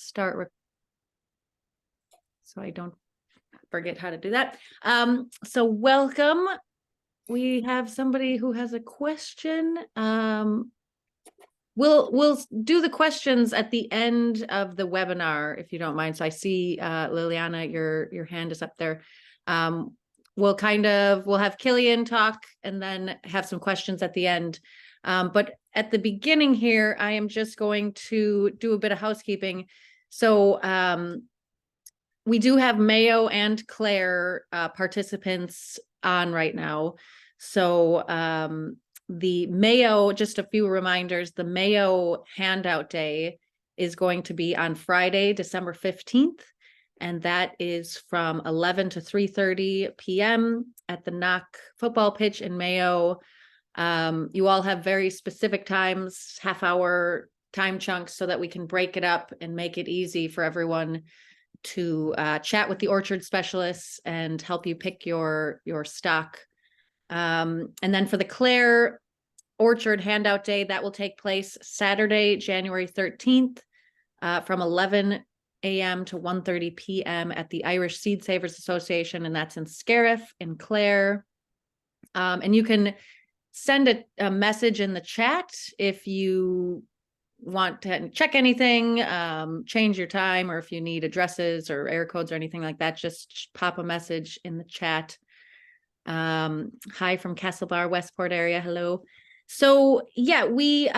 start so I don't forget how to do that. So welcome. We have somebody who has a question. We'll do the questions at the end of the webinar, if you don't mind. So I see Liliana, your hand is up there. We'll have Killian talk and then have some questions at the end. But at the beginning here, I am just going to do a bit of housekeeping. So we do have Mayo and Claire participants on right now. So the Mayo, just a few reminders, the Mayo handout day is going to be on Friday, December 15th. And that is from 11 to 3:30 p.m. at the Knock football pitch in Mayo. You all have very specific times, half-hour time chunks, so that we can break it up and make it easy for everyone to chat with the orchard specialists and help you pick your stock. And then for the Claire Orchard Handout Day, that will take place Saturday, January 13th from 11 a.m. to 1:30 p.m. at the Irish Seed Savers Association, and that's in Scariff in Clare. And you can send a message in the chat if you want to check anything, change your time, or if you need addresses or air codes or anything like that, just pop a message in the chat. Hi from Castlebar, Westport area. Hello. So yeah, we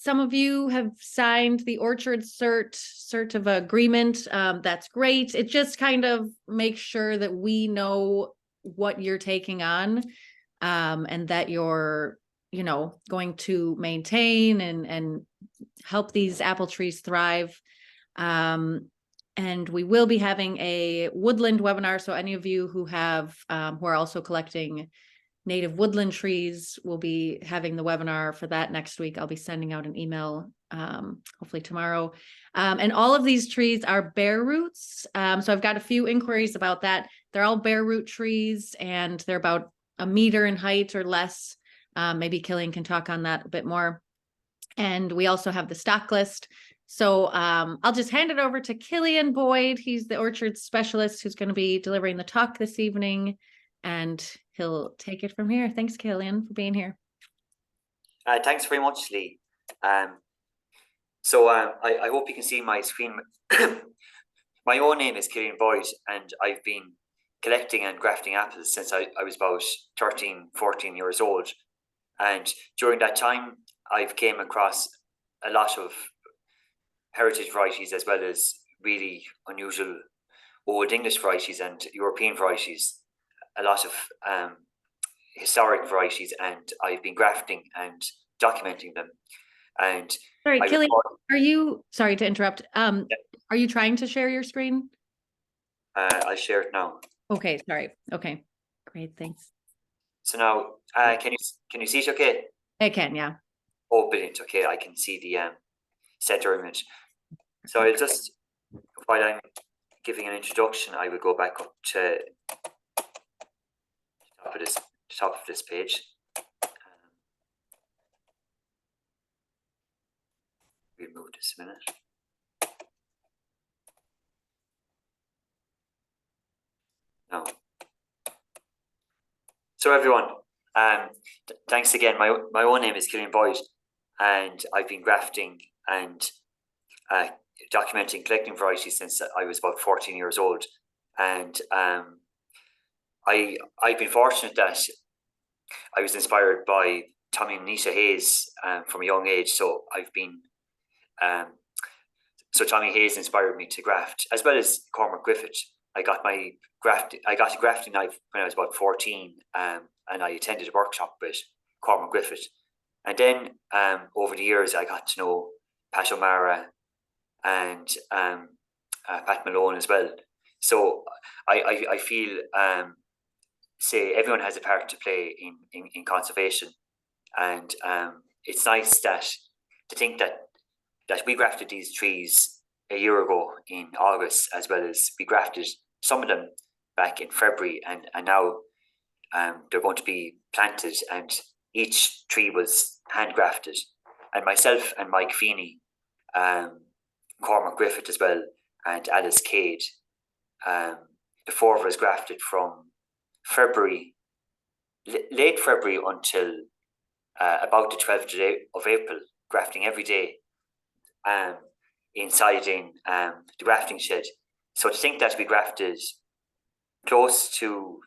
some of you have signed the orchard cert of agreement. That's great. It just kind of makes sure that we know what you're taking on, and that you're, going to maintain and help these apple trees thrive. And we will be having a woodland webinar. So any of you who have, who are also collecting native woodland trees, will be having the webinar for that next week. I'll be sending out an email, hopefully tomorrow. And all of these trees are bare roots. So I've got a few inquiries about that. They're all bare root trees, and they're about a meter in height or less. Maybe Killian can talk on that a bit more. And we also have the stock list. So I'll just hand it over to Killian Boyd. He's the orchard specialist who's going to be delivering the talk this evening, and he'll take it from here. Thanks, Killian, for being here. Thanks very much, Lee. So I hope you can see my screen. My own name is Killian Boyd, and I've been collecting and grafting apples since I was about 13, 14 years old. And during that time, I've came across a lot of heritage varieties, as well as really unusual old English varieties and European varieties, a lot of historic varieties, and I've been grafting and documenting them. And sorry, Killian, are you, sorry to interrupt, yeah. Are you trying to share your screen? I'll share it now. Okay, sorry. Okay, great, thanks. So now, can you see it okay? I can, yeah. Oh, brilliant. Okay, I can see the center image. So I'll just, while I'm giving an introduction, I will go back up to the top of this page. We'll move this a minute. No. So everyone, thanks again. My own name is Killian Boyd, and I've been grafting and documenting, collecting varieties since I was about 14 years old. And I've been fortunate that I was inspired by Tommy and Nisha Hayes from a young age. So I've been, so Tommy Hayes inspired me to graft, as well as Cormac Griffith. I got a grafting knife when I was about 14, and I attended a workshop with Cormac Griffith. And then over the years, I got to know Pat O'Mara and Pat Malone as well. So I feel, say, everyone has a part to play in conservation. And it's nice to think that we grafted these trees a year ago in August, as well as we grafted some of them back in February, and now they're going to be planted, and each tree was hand grafted. And myself and Mike Feeney Cormac Griffith as well, and Alice Cade. The four of us grafted from February, late February until about the 12th of April, grafting every day inside in the grafting shed. So to think that we grafted close to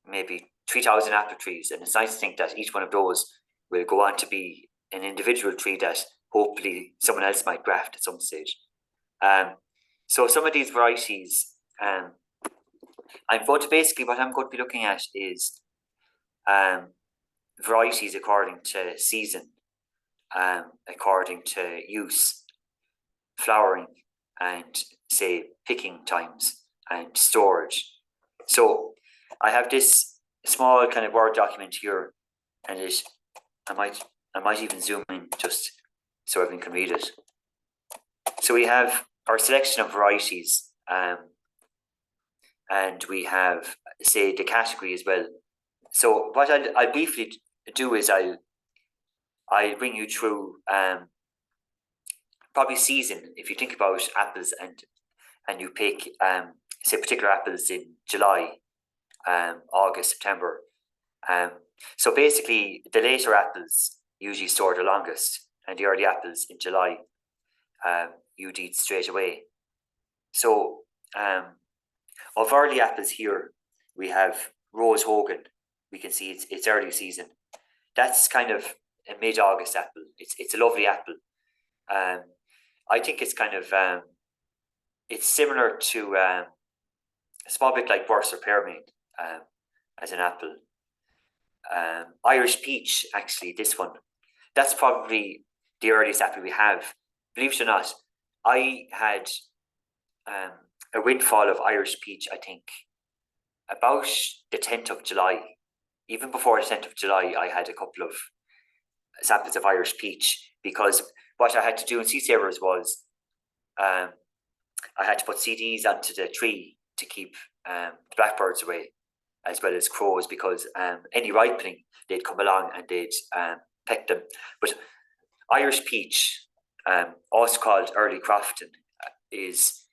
maybe 3,000 apple trees, and it's nice to think that each one of those will go on to be an individual tree that hopefully someone else might graft at some stage. So some of these varieties, I'm going to basically, what I'm going to be looking at is varieties according to season, according to use, flowering, and say picking times and storage. So I have this small kind of Word document here, and I might even zoom in just so everyone can read it. So we have our selection of varieties, and we have, say, the category as well. So what I'll briefly do is I'll bring you through probably season. If you think about apples and you pick say particular apples in July, August, September. So basically the later apples usually store the longest, and the early apples in July you'd eat straight away. So of early apples here we have Rose Hogan. We can see it's early season. That's kind of a mid-August apple. It's a lovely apple. I think it's kind of it's similar to a small bit like Burst or Pearmain as an apple. Irish Peach, actually, this one, that's probably the earliest apple we have. Believe it or not, I had a windfall of Irish Peach, I think, about the 10th of July. Even before the 10th of July, I had a couple of samples of Irish Peach, because what I had to do in seed savers was I had to put CDs onto the tree to keep the blackbirds away, as well as crows, because any ripening, they'd come along and they'd peck them. But Irish Peach, also called Early Crofton, it's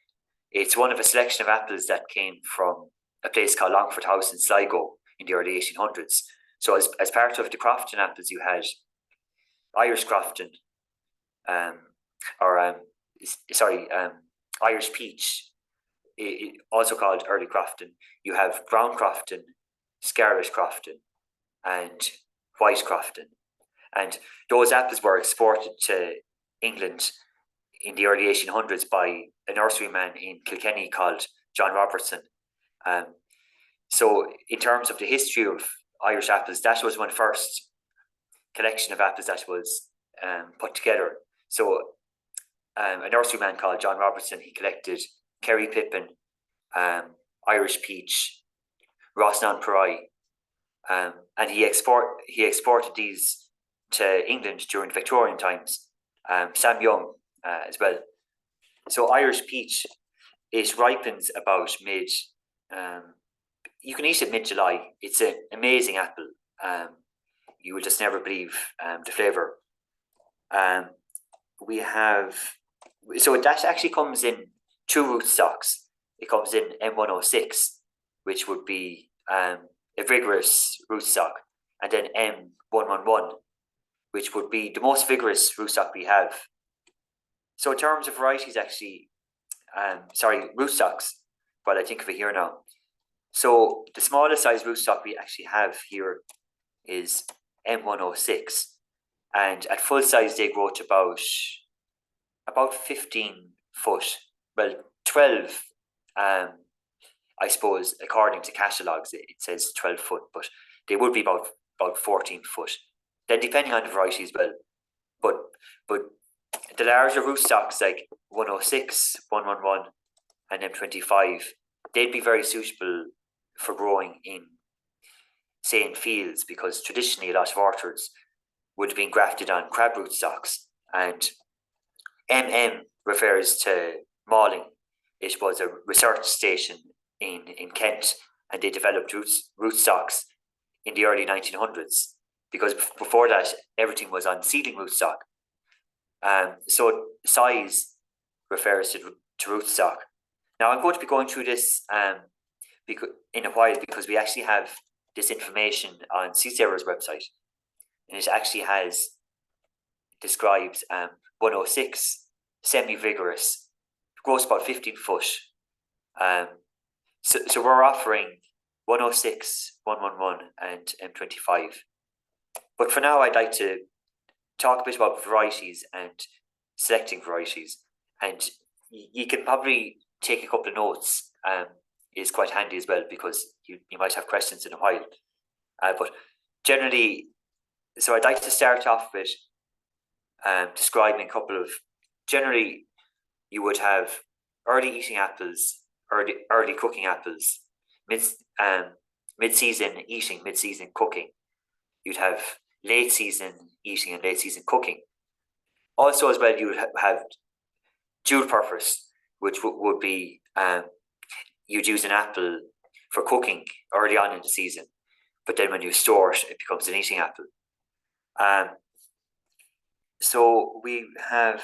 one of a selection of apples that came from a place called Longford House in Sligo in the early 1800s. So as part of the Crofton apples, you had Irish Crofton, Irish Peach, also called Early Crofton. You have Brown Crofton, Scarlet Crofton, and White Crofton. And those apples were exported to England in the early 1800s by a nurseryman in Kilkenny called John Robertson. So in terms of the history of Irish apples, that was one first collection of apples that was put together. So a nurseryman called John Robertson, he collected Kerry Pippin, Irish Peach, Rosnan Parai, and he exported these to England during the Victorian times. Sam Young as well. So Irish Peach, it ripens about mid. You can eat it mid-July. It's an amazing apple. You will just never believe the flavour. We have, so that actually comes in two rootstocks. It comes in M106, which would be a vigorous rootstock, and then M111, which would be the most vigorous rootstock we have. So in terms of varieties, actually, rootstocks, well, I think of it here now. So the smallest size rootstock we actually have here is M106, and at full size they grow to about 15 foot. Well, 12. I suppose according to catalogues it says 12 foot, but they would be about 14 foot. Then depending on the variety as well. But the larger rootstocks like 106, 111, and M25, they'd be very suitable for growing in, say, in fields, because traditionally a lot of orchards would have been grafted on crab rootstocks. And MM refers to Malling. It was a research station in Kent, and they developed rootstocks in the early 1900s, because before that everything was on seedling rootstock. So size refers to rootstock. Now I'm going to be going through this in a while, because we actually have this information on Seafarer's website, and it actually describes 106 semi-vigorous, grows about 15 foot. So we're offering 106, 111 and M25. But for now, I'd like to talk a bit about varieties and selecting varieties. And you can probably take a couple of notes, is quite handy as well, because you might have questions in a while. But generally, so I'd like to start off with describing a couple of, generally you would have early eating apples, early cooking apples, mid-season eating, mid-season cooking. You'd have late season eating and late season cooking. Also as well, you would have dual purpose, which would be you'd use an apple for cooking early on in the season, but then when you store it, it becomes an eating apple. So we have,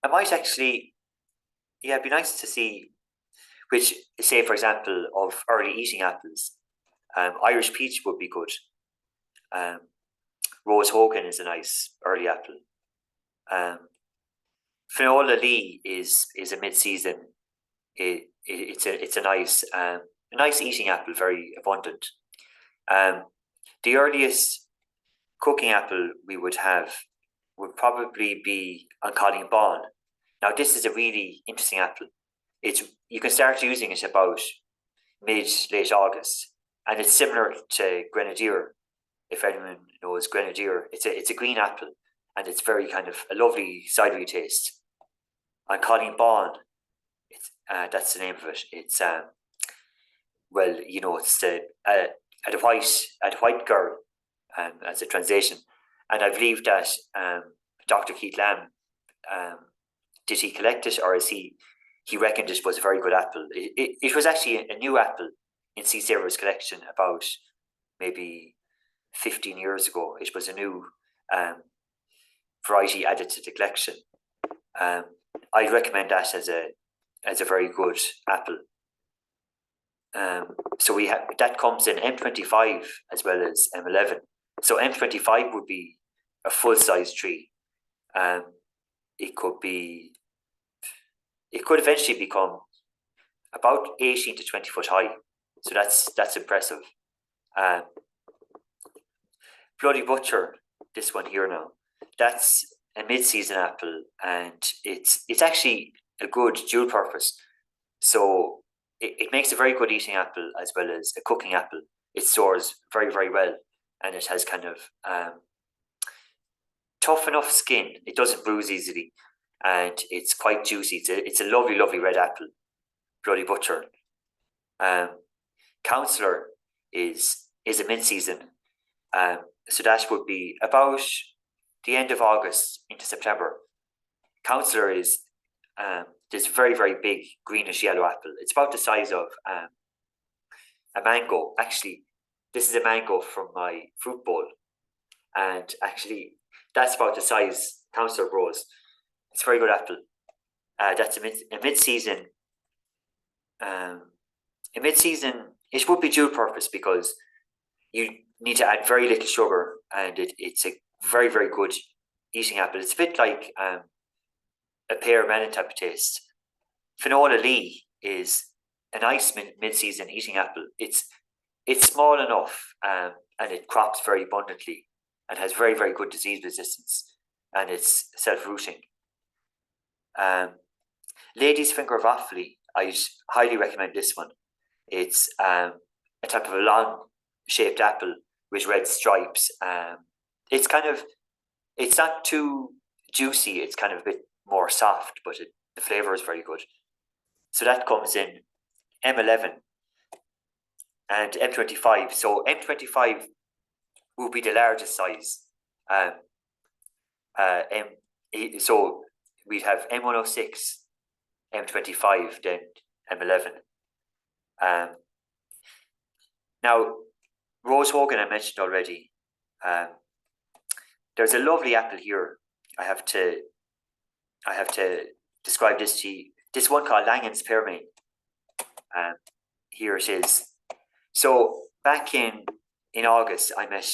I might actually, yeah, it'd be nice to see which, say for example, of early eating apples. Irish peach would be good. Rose Hogan is a nice early apple. Finola Lee is a mid-season. It's a nice eating apple, very abundant. The earliest cooking apple we would have would probably be on Colleen Bawn. Now this is a really interesting apple. You can start using it about mid-late August, and it's similar to Grenadier. If anyone knows Grenadier, it's a green apple, and it's very kind of a lovely cidery taste. On Colleen Bawn, that's the name of it. It's well, it's a white girl, as a translation, and I believe that Dr. Keith Lamb, did he collect it, or is he reckoned it was a very good apple? It was actually a new apple in Seafarer's collection about maybe 15 years ago. It was a new variety added to the collection. I'd recommend that as a very good apple. So we have that comes in M25 as well as M11. So M25 would be a full size tree. It could eventually become about 18 to 20 foot high. So that's impressive. Bloody Butcher, this one here now, that's a mid-season apple, and it's actually a good dual purpose. So it makes a very good eating apple as well as a cooking apple. It stores very, very well, and it has kind of tough enough skin. It doesn't bruise easily, and it's quite juicy. It's a lovely, lovely red apple. Bloody Butcher. Councillor is a mid-season. So that would be about the end of August into September. Councillor is this very, very big greenish yellow apple. It's about the size of a mango. Actually, this is a mango from my fruit bowl, and actually that's about the size Councillor grows. It's a very good apple. That's a mid-season. A mid-season, it would be dual purpose because you need to add very little sugar, and it's a very, very good eating apple. It's a bit like a pear melon type of taste. Finola Lee is a nice mid-season eating apple. It's small enough, and it crops very abundantly and has very, very good disease resistance, and it's self-rooting. Lady's Finger of Offaly, I'd highly recommend this one. It's a type of a long shaped apple with red stripes. It's not too juicy. It's kind of a bit more soft, but the flavour is very good. So that comes in M11 and M25. So M25 will be the largest size. So we'd have M106, M25, then M11. Now, Rose Hogan I mentioned already. There's a lovely apple here. I have to describe this to you. This one called Langan's Pearmain. Here it is. So back in August, I met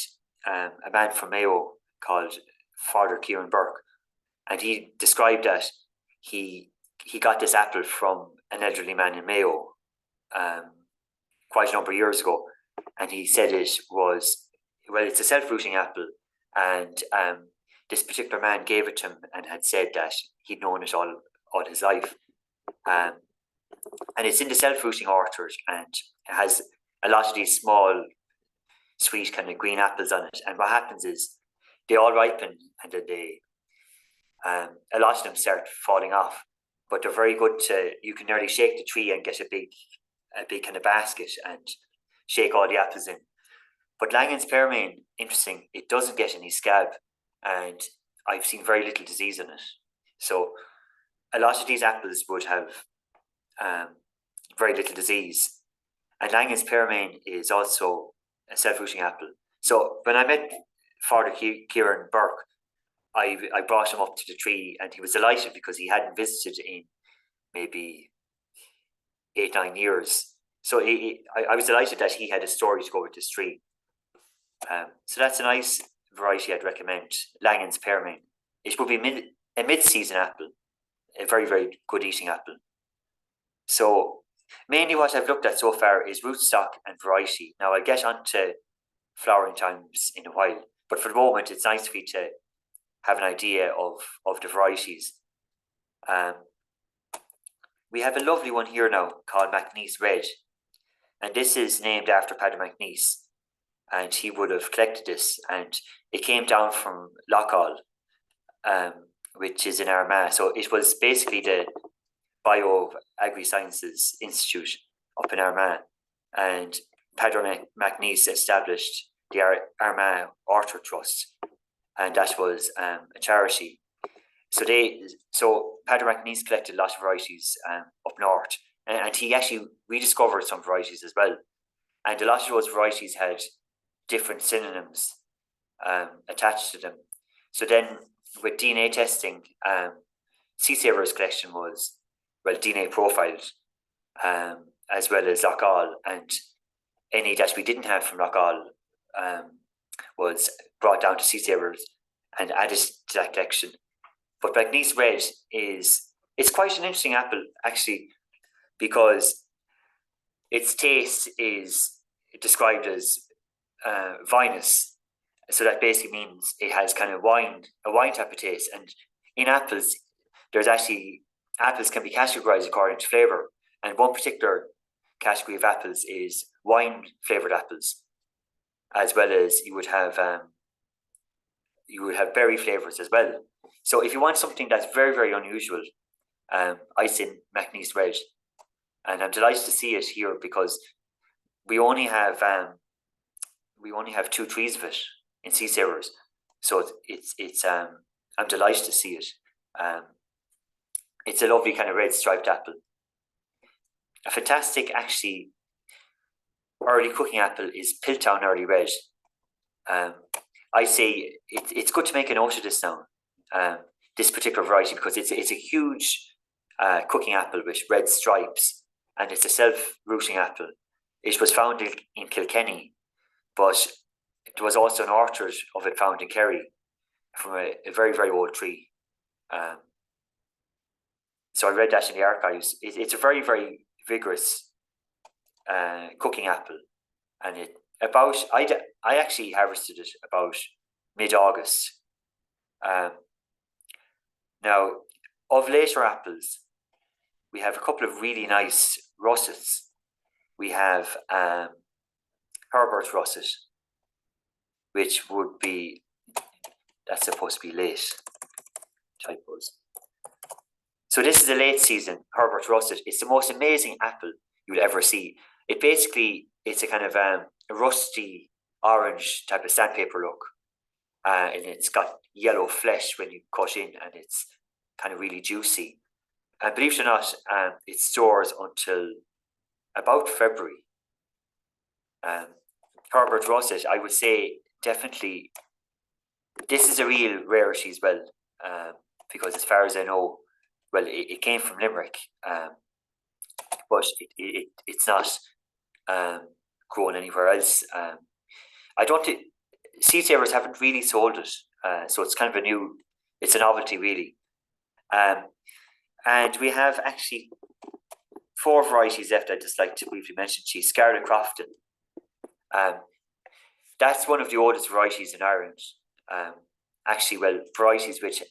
a man from Mayo called Father Kieran Burke, and he described that he got this apple from an elderly man in Mayo quite a number of years ago, and he said it was, well, it's a self-fruiting apple, and this particular man gave it to him and had said that he'd known it all his life. And it's in the self-fruiting orchard, and it has a lot of these small, sweet kind of green apples on it. And what happens is they all ripen, and then a lot of them start falling off. But they're very good you can nearly shake the tree and get a big kind of basket and shake all the apples in. But Langan's Pearmain, interesting, it doesn't get any scab, and I've seen very little disease in it. So a lot of these apples would have very little disease. And Langan's Pearmain is also a self-fruiting apple. So when I met Father Kieran Burke, I brought him up to the tree, and he was delighted because he hadn't visited in maybe 8-9 years. So I was delighted that he had a story to go with this tree. So that's a nice variety I'd recommend, Langan's Pearmain. It would be a mid-season apple, a very, very good eating apple. So mainly what I've looked at so far is rootstock and variety. Now I'll get on to flowering times in a while, but for the moment it's nice for you to have an idea of the varieties. We have a lovely one here now called McNeese Red, and this is named after Paddy McNeese, and he would have collected this, and it came down from Loughall, which is in Armagh. So it was basically the Bio Agri Sciences Institute up in Armagh, and Paddy McNeese established the Armagh Orchard Trust, and that was a charity. So Paddy McNeese collected a lot of varieties up north, and he actually rediscovered some varieties as well. And a lot of those varieties had different synonyms attached to them. So then with DNA testing, Seasaver's collection was, well, DNA profiled, as well as Loughall, and any that we didn't have from Loughall was brought down to Seasaver's and added to that collection. But McNeese Red it's quite an interesting apple, actually, because its taste is described as vinous. So that basically means it has kind of a wine type of taste. And in apples, apples can be categorized according to flavor. And one particular category of apples is wine flavored apples, as well as you would have berry flavors as well. So if you want something that's very, very unusual, I say McNeese Red, and I'm delighted to see it here because we only have 2 trees of it in Seasaver's. So it's I'm delighted to see it. It's a lovely kind of red striped apple. A fantastic, actually, early cooking apple is Piltown Early Red. I say it's good to make a note of this now, this particular variety, because it's a huge cooking apple with red stripes, and it's a self-rooting apple. It was found in Kilkenny, but there was also an orchard of it found in Kerry from a very, very old tree. So I read that in the archives. It's a very, very vigorous cooking apple, and I actually harvested it about mid-August. Now, of later apples, we have a couple of really nice russets. We have Herbert russet, which would be, that's supposed to be late, typos. So this is a late season Herbert russet. It's the most amazing apple you'll ever see. It's a kind of a rusty orange type of sandpaper look, and it's got yellow flesh when you cut in, and it's kind of really juicy. And believe it or not, it stores until about February. Herbert russet, I would say, definitely, this is a real rarity as well, because as far as I know, well, it came from Limerick, but it's not grown anywhere else. I don't think Seed Savers haven't really sold it, so it's kind of it's a novelty really. And we have actually 4 varieties left. I'd just like to briefly mention. Scarlet Crofton. That's one of the oldest varieties in Ireland. Actually, well, varieties which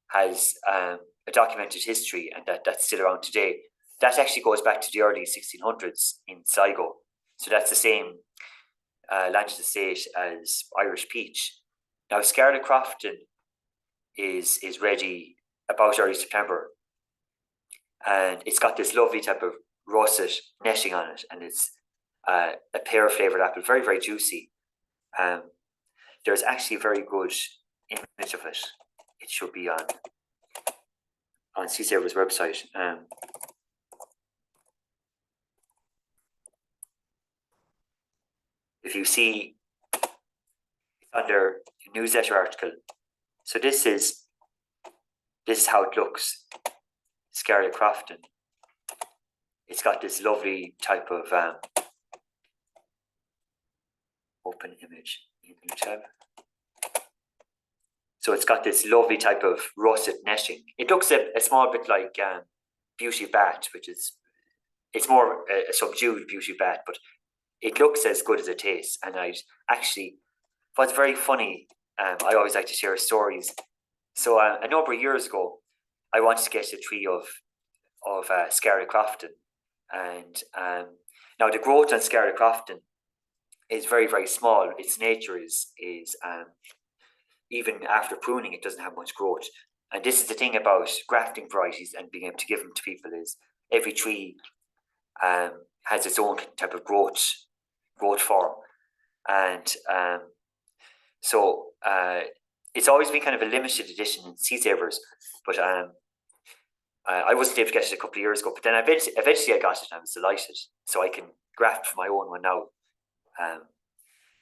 has a documented history and that's still around today. That actually goes back to the early 1600s in Sligo. So that's the same landed estate as Irish peach. Now, Scarlet Crofton is ready about early September, and it's got this lovely type of russet netting on it, and it's a pear flavored apple, very, very juicy. There's actually a very good image of it. It should be on Seed Savers' website. If you see under newsletter article, so this is how it looks. Scarlet Crofton. It's got this lovely type of open image in new tab. So it's got this lovely type of russet netting. It looks a small bit like Beauty Bat, which is, it's more a subdued Beauty Bat, but it looks as good as it tastes. And I actually, what's very funny, I always like to share stories. So a number of years ago, I wanted to get a tree of Scarlet Crofton, and now the growth on Scarlet Crofton is very, very small. Its nature is even after pruning, it doesn't have much growth. And this is the thing about grafting varieties and being able to give them to people, is every tree has its own type of growth form, and so it's always been kind of a limited edition in Seed Savers, but I wasn't able to get it a couple of years ago, but then eventually I got it and I was delighted, so I can graft for my own one now.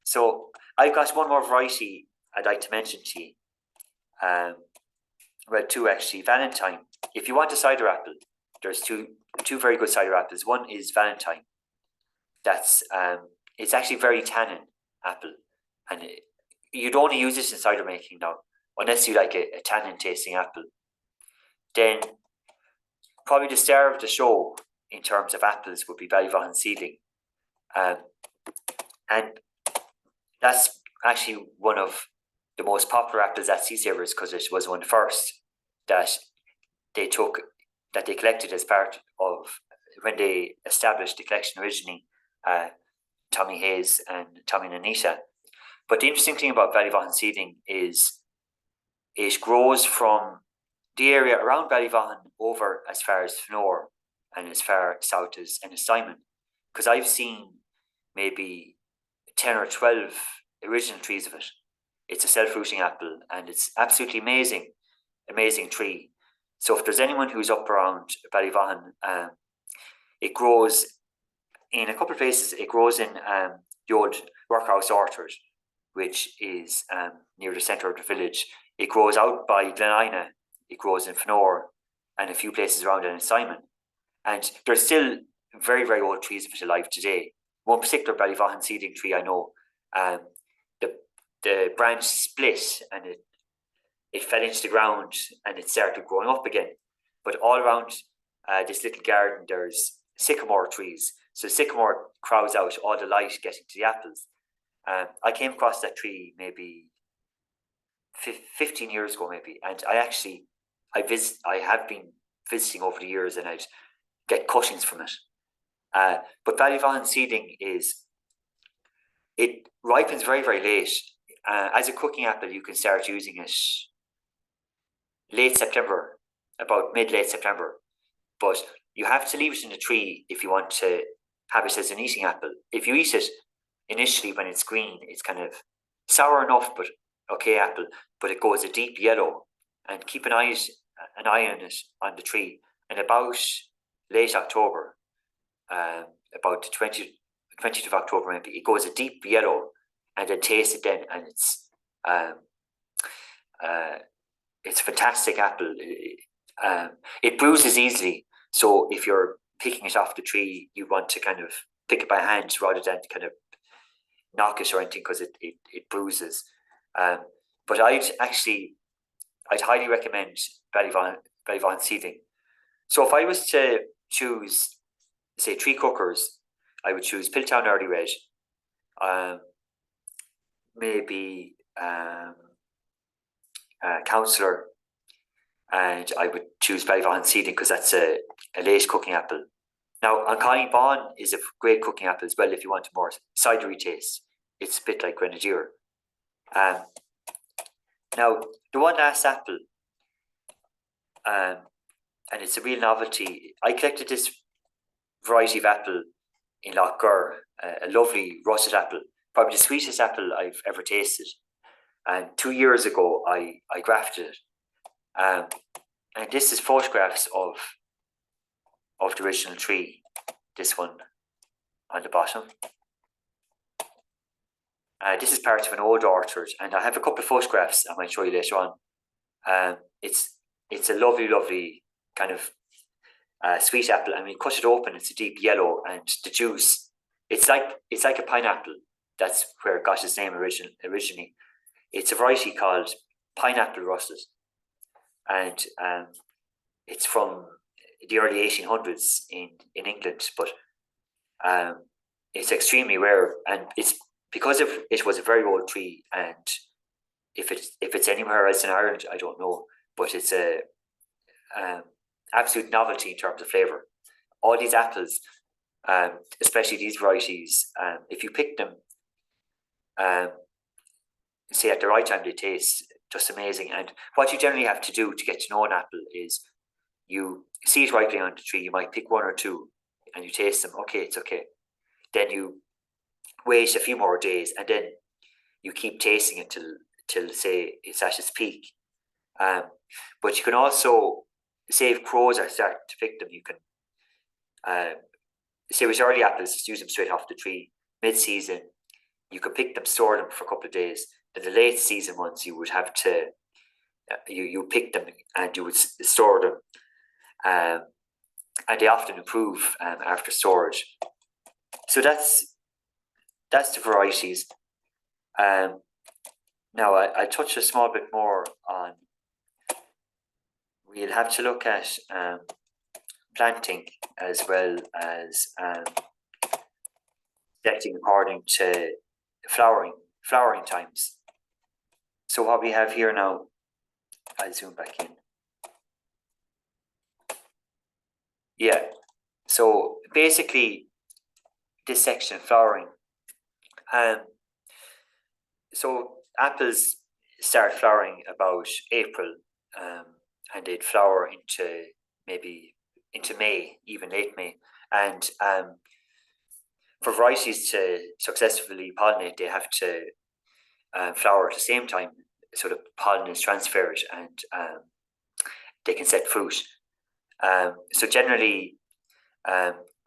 So I've got one more variety I'd like to mention to you. Well, 2 actually. Valentine. If you want a cider apple, there's two very good cider apples. One is Valentine. That's it's actually very tannin apple, and you'd only use this in cider making now, unless you like a tannin tasting apple. Then probably the star of the show in terms of apples would be Ballyvaughan Seedling, and that's actually one of the most popular apples at Seed Savers, because it was one of the first that they collected as part of when they established the collection originally, Tommy Hayes and Tommy and Anita. But the interesting thing about Ballyvaughan Seedling is it grows from the area around Ballyvaughan over as far as Fnor and as far south as Ennistimon, because I've seen maybe 10 or 12 original trees of it. It's a self-rooting apple, and it's absolutely amazing tree. So if there's anyone who's up around Ballyvaughan, it grows in a couple of places. It grows in the old workhouse orchard, which is near the centre of the village. It grows out by Glenina. It grows in Fnor and a few places around Ennistimon. And there's still very, very old trees of it alive today. One particular Ballyvaughan seedling tree I know, the branch split and it fell into the ground and it started growing up again. But all around this little garden, there's sycamore trees. So sycamore crowds out all the light getting to the apples. I came across that tree maybe 15 years ago, maybe, and I have been visiting over the years, and I'd get cuttings from it. But Ballyvaughan seedling it ripens very, very late. As a cooking apple, you can start using it late September, about mid-late September. But you have to leave it in the tree if you want to have it as an eating apple. If you eat it initially when it's green, it's kind of sour enough, but okay apple. But it goes a deep yellow, and keep an eye on it on the tree. And about late October, about the 20th of October maybe, it goes a deep yellow, and then taste it then, and it's a fantastic apple. It bruises easily, so if you're picking it off the tree, you want to kind of pick it by hand rather than kind of knock it or anything, because it bruises. But I'd highly recommend Ballyvaughan seedling. So if I was to choose, say, 3 cookers, I would choose Piltown Early Red, maybe Councillor, and I would choose Ballyvaughan seedling because that's a late cooking apple. Now, Connie Bon is a great cooking apple as well if you want a more cidery taste. It's a bit like Grenadier. Now, the one last apple, and it's a real novelty. I collected this variety of apple in Lochgur, a lovely russet apple, probably the sweetest apple I've ever tasted. And 2 years ago, I grafted it. And this is photographs of the original tree. This one on the bottom. This is part of an old orchard, and I have a couple of photographs I might show you later on. It's a lovely, lovely kind of sweet apple. I mean, cut it open, it's a deep yellow, and the juice, it's like a pineapple. That's where it got its name originally. It's a variety called pineapple russet, and it's from the early 1800s in England, but it's extremely rare, and it's because it was a very old tree, and if it's anywhere else in Ireland, I don't know, but it's a absolute novelty in terms of flavour. All these apples, especially these varieties, if you pick them, say at the right time, they taste just amazing. And what you generally have to do to get to know an apple is you see it ripening on the tree. You might pick 1 or 2, and you taste them. Okay, it's okay. Then you wait a few more days, and then you keep tasting it till say it's at its peak. But you can also, say if crows are starting to pick them, you can say with early apples, just use them straight off the tree. Mid-season, you could pick them, store them for a couple of days. And the late season ones, you would have to you pick them and you would store them, and they often improve after storage. So that's the varieties. Now I touch a small bit more on. We'll have to look at planting as well as selecting according to flowering times. So what we have here now, I'll zoom back in. Yeah, so basically this section, flowering. So apples start flowering about April, and they'd flower into May, even late May. And for varieties to successfully pollinate, they have to flower at the same time, so the pollen is transferred, and they can set fruit. So generally,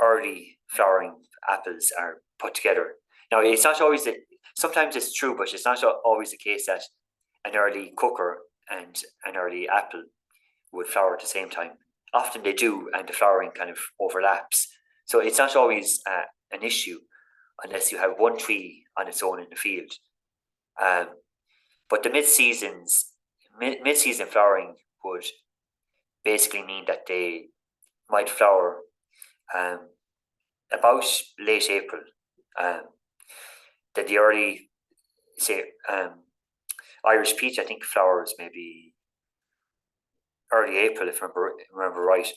early flowering apples are put together. Now, it's not always sometimes it's true, but it's not always the case that an early cooker and an early apple would flower at the same time. Often they do, and the flowering kind of overlaps. So it's not always an issue unless you have one tree on its own in the field. But the mid-season flowering would basically mean that they might flower about late April. Then the early, say, Irish peach, I think flowers maybe early April, if I remember right.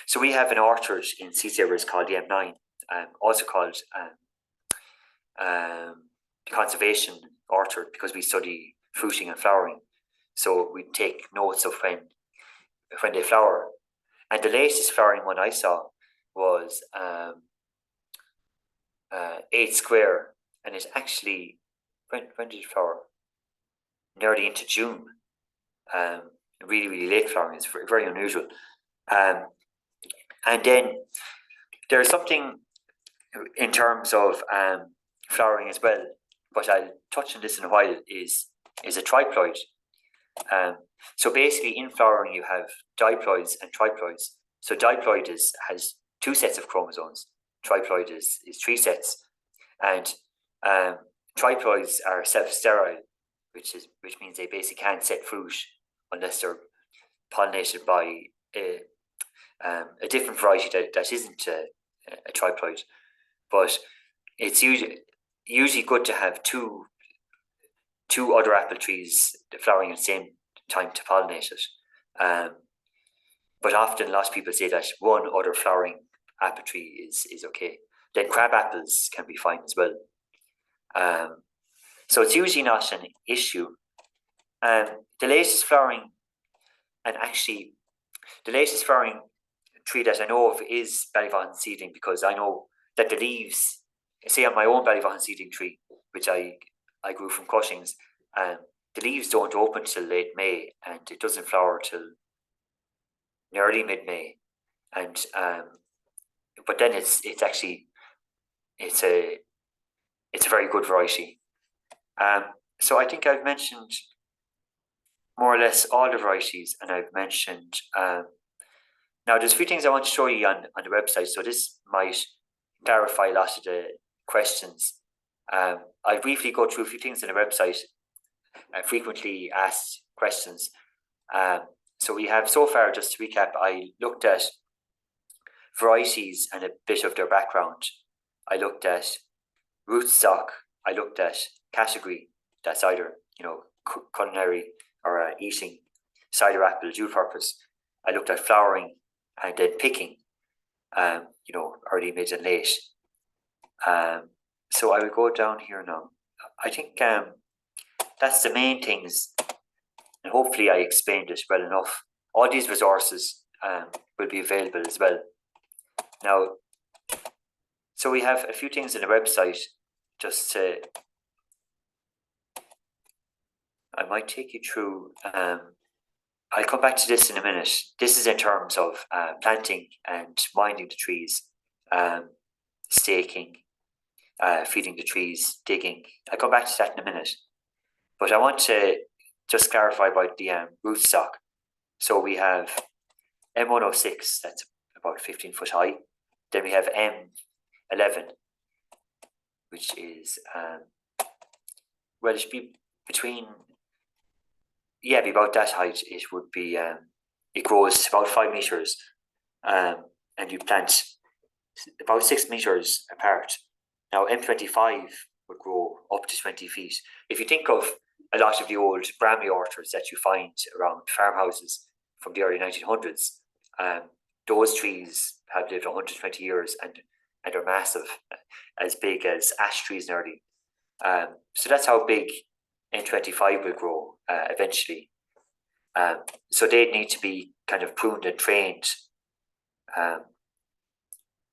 So we have an orchard in Seasavers called the M9, also called the conservation orchard, because we study fruiting and flowering. So we take notes of when they flower. And the latest flowering one I saw was 8 square, and it's actually, when did it flower? Nearly into June. Really, really late flowering. It's very, very unusual. And then there's something in terms of flowering as well, but I'll touch on this in a while, is a triploid. So basically, in flowering, you have diploids and triploids. So diploid has 2 sets of chromosomes. Triploid is 3 sets, and triploids are self-sterile, which means they basically can't set fruit unless they're pollinated by a different variety that isn't a triploid. But it's usually good to have two other apple trees flowering at the same time to pollinate it. But often lots of people say that one other flowering apple tree is okay. Then crab apples can be fine as well. So it's usually not an issue. The latest flowering, and actually the latest flowering tree that I know of is Ballyvaughan seedling, because I know that the leaves, say on my own Ballyvaughan seedling tree, which I grew from cuttings, the leaves don't open till late May, and it doesn't flower till early mid-May. And but then it's a very good variety. So I think I've mentioned more or less all the varieties, and I've mentioned now there's a few things I want to show you on the website, so this might clarify a lot of the questions. I'll briefly go through a few things on the website, frequently asked questions. So we have, so far, just to recap, I looked at varieties and a bit of their background. I looked at rootstock. I looked at category, that's either culinary or eating, cider apple, dual purpose. I looked at flowering, and then picking, early, mid, and late. So I will go down here now. I think that's the main things, and hopefully I explained it well enough. All these resources will be available as well. Now, so we have a few things on the website, just to, I might take you through. I'll come back to this in a minute. This is in terms of planting and minding the trees, staking, feeding the trees, digging. I'll come back to that in a minute. But I want to just clarify about the rootstock. So we have M106, that's about 15 foot high. Then we have M11, which is, well, it should be between, be about that height. It would be, it grows about 5 meters, and you plant about 6 meters apart. Now, M25 would grow up to 20 feet. If you think of a lot of the old Bramley orchards that you find around farmhouses from the early 1900s, those trees have lived 120 years and are massive, as big as ash trees nearly. So that's how big N25 will grow eventually. So they need to be kind of pruned and trained.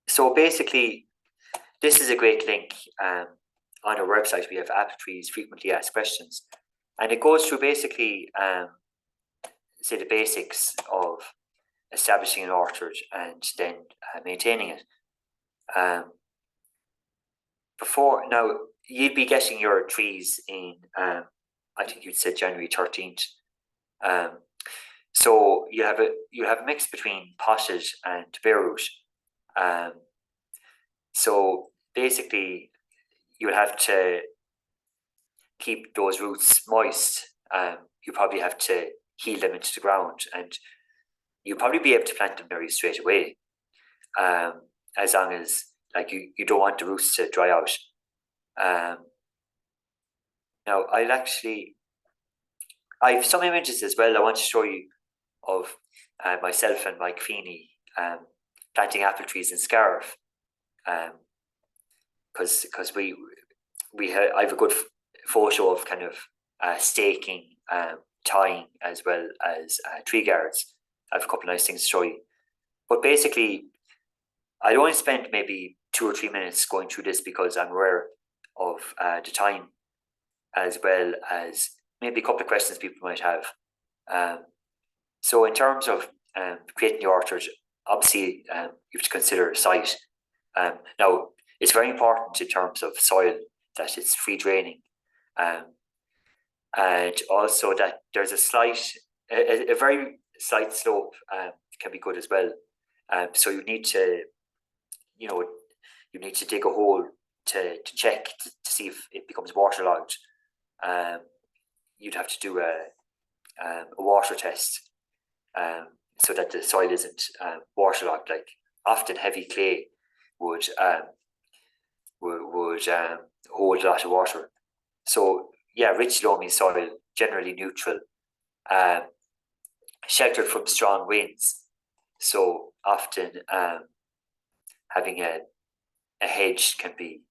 So basically, this is a great link. On our website, we have apple trees, frequently asked questions. And it goes through basically, say, the basics of establishing an orchard and then maintaining it. Now, you'd be getting your trees in, I think you'd said January 13th. So you have a mix between potted and bare root. So basically, you'll have to keep those roots moist. You probably have to heel them into the ground, and you'll probably be able to plant them very straight away, as long as you don't want the roots to dry out. Now, I have some images as well I want to show you of myself and Mike Feeney planting apple trees in Scariff, because I have a good photo of kind of staking, tying, as well as tree guards. I have a couple of nice things to show you. But basically, I'd only spend maybe 2 or 3 minutes going through this, because I'm aware of the time, as well as maybe a couple of questions people might have. So in terms of creating the orchard, obviously you have to consider site. Now, it's very important in terms of soil that it's free draining. and also that there's a very slight slope can be good as well. So you need to dig a hole to check to see if it becomes waterlogged. You'd have to do a water test so that the soil isn't waterlogged. Like often heavy clay would hold a lot of water. So yeah, rich loamy soil, generally neutral, sheltered from strong winds. So often having a hedge can be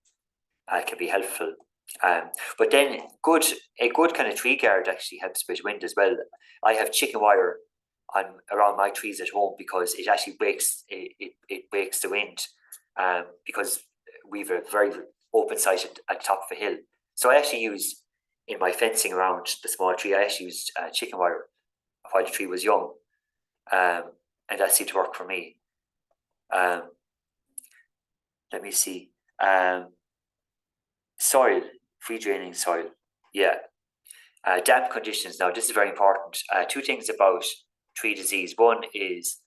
helpful. But then a good kind of tree guard actually helps with wind as well. I have chicken wire around my trees at home because it actually breaks the wind, because we've a very open site at the top of a hill. So I actually use, in my fencing around the small tree, I actually used chicken wire while the tree was young, and that seemed to work for me. Let me see. Soil, free draining soil. Yeah. Damp conditions. Now, this is very important. Two things about tree disease. One is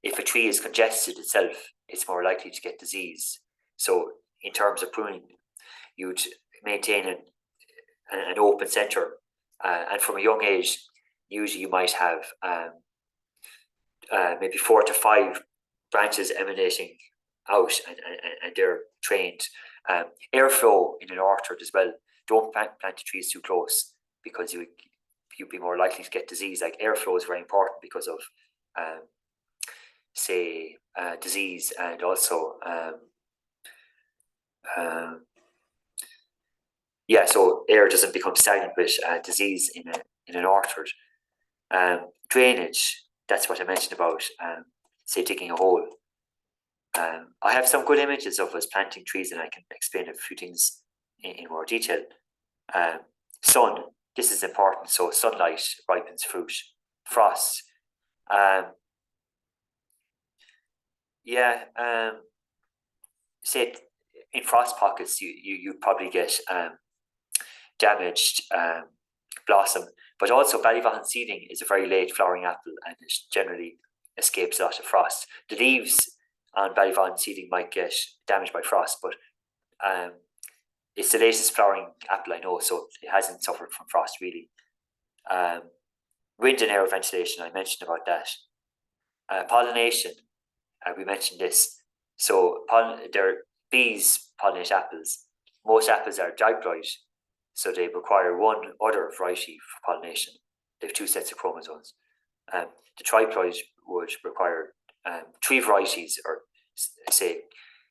if a tree is congested itself, it's more likely to get disease. So, in terms of pruning, you'd maintain an open center. And from a young age, usually you might have maybe 4 to 5 branches emanating out, and they're trained. Airflow in an orchard as well. Don't plant the trees too close because you'd be more likely to get disease. Like airflow is very important because of disease, and also so air doesn't become stagnant with disease in an orchard. Drainage, that's what I mentioned about say digging a hole. I have some good images of us planting trees, and I can explain a few things in more detail. Sun, this is important. So sunlight ripens fruit. Frost. Say in frost pockets, you probably get damaged blossom, but also Ballyvaughan seeding is a very late flowering apple, and it generally escapes a lot of frost. The leaves on Ballyvaughan seeding might get damaged by frost, but it's the latest flowering apple I know, so it hasn't suffered from frost really. Wind and air ventilation, I mentioned about that. Pollination, we mentioned this. So bees pollinate apples. Most apples are diploid, so they require one other variety for pollination. They have 2 sets of chromosomes. The triploid would require 3 varieties, or say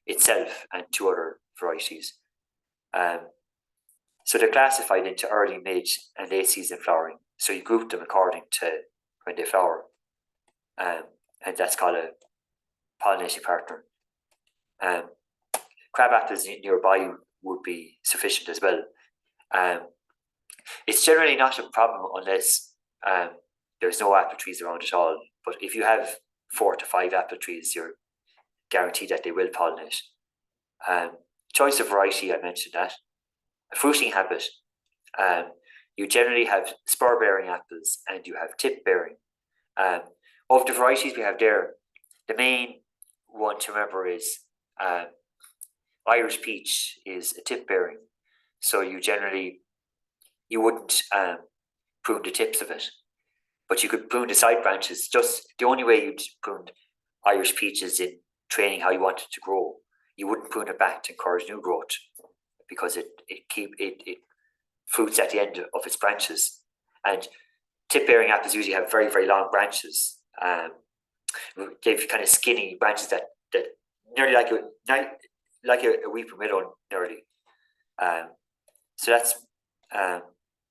itself and 2 other varieties. So they're classified into early, mid, and late season flowering. So you group them according to when they flower, and that's called a pollinating partner. Crab apples nearby would be sufficient as well. It's generally not a problem unless there's no apple trees around at all. But if you have 4 to 5 apple trees, you're guaranteed that they will pollinate. Choice of variety, I mentioned that. A fruiting habit. You generally have spur-bearing apples and you have tip-bearing. Of the varieties we have there, the main one to remember is Irish peach is a tip-bearing. So you wouldn't prune the tips of it, but you could prune the side branches. Just the only way you'd prune Irish peach is in training how you want it to grow. You wouldn't prune it back to encourage new growth, because it fruits at the end of its branches. And tip-bearing apples usually have very, very long branches. They've kind of skinny branches that nearly like a weeping willow, nearly. So that's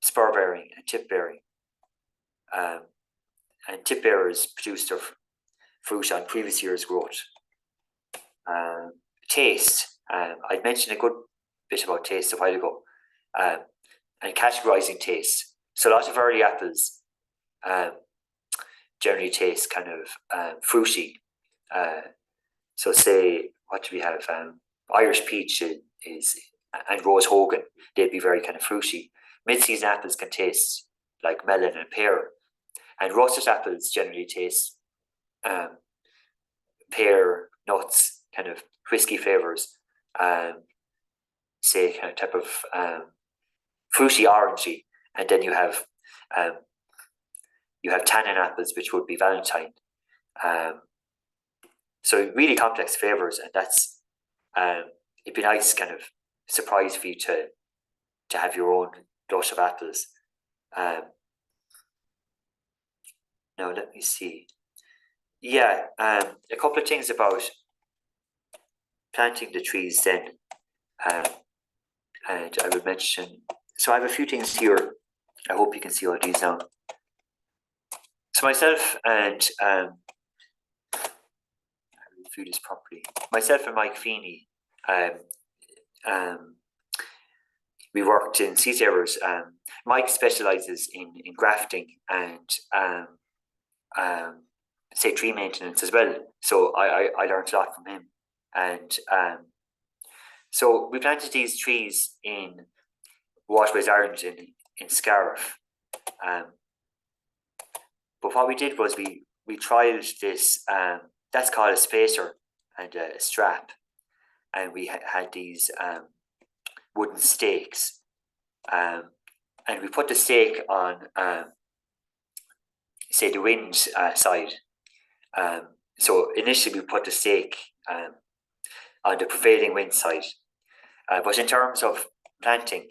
spur-bearing and tip-bearing. And tip-bearers produce their fruit on previous year's growth. Taste. I mentioned a good bit about taste a while ago. And categorizing taste. So a lot of early apples generally taste kind of fruity. So say, what do we have? Irish peach is and Rose Hogan, they'd be very kind of fruity. mid-season apples can taste like melon and pear, and roasted apples generally taste pear, nuts, kind of whiskey flavors, say kind of type of fruity orangey, and then you have tannin apples, which would be Valentine. So really complex flavors, and that's it'd be nice kind of surprise for you to have your own blush of apples. Now let me see. Yeah, a couple of things about planting the trees then, and I would mention. So I have a few things here. I hope you can see all these now. So myself and I will view this properly. Myself and Mike Feeney, we worked in seed savers. Mike specializes in grafting and say tree maintenance as well. So I learned a lot from him, and so we planted these trees in Waterways Ireland in Scariff. But what we did was we trialed this. That's called a spacer and a strap, and we had these wooden stakes, and we put the stake on say the wind side. So initially we put the stake on the prevailing wind side, but in terms of planting,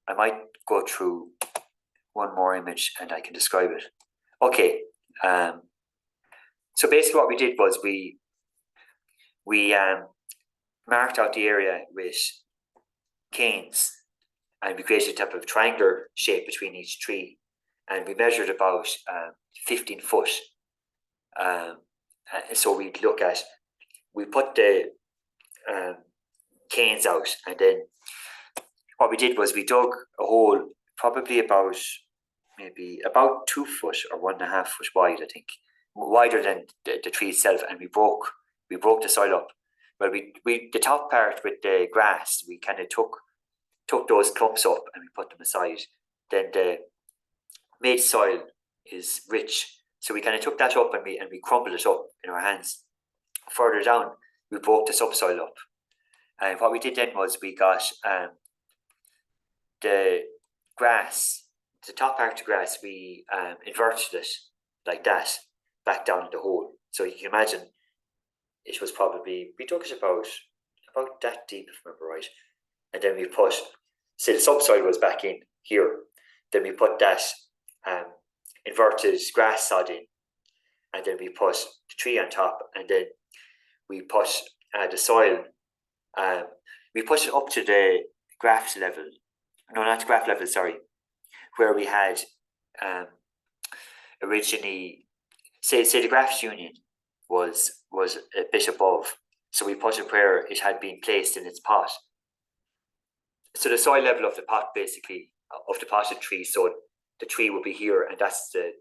I might go through one more image and I can describe it. Okay, so basically what we did was we marked out the area with canes, and we created a type of triangular shape between each tree, and we measured about 15 foot. So we put the canes out, and then what we did was we dug a hole probably maybe about 2 foot or 1.5 foot wide, I think, wider than the tree itself, and we broke the soil up. Well, we the top part with the grass, we kind of took those clumps up and we put them aside. Then the made soil is rich, so we kind of took that up and we crumbled it up in our hands. Further down, we broke the subsoil up, and what we did then was we got the grass, the top part of the grass, we inverted it like that back down in the hole. So you can imagine it was probably, we dug it about that deep, if I remember right, and then we put, say the subsoil was back in here, then we put that inverted grass sod in, and then we put the tree on top, and then we put the soil, we put it up to the graft level, no, not the graft level, sorry, where we had originally, say the graft union was a bit above, so we put it where it had been placed in its pot. So the soil level of the pot, basically, of the potted tree, so the tree would be here, and that's the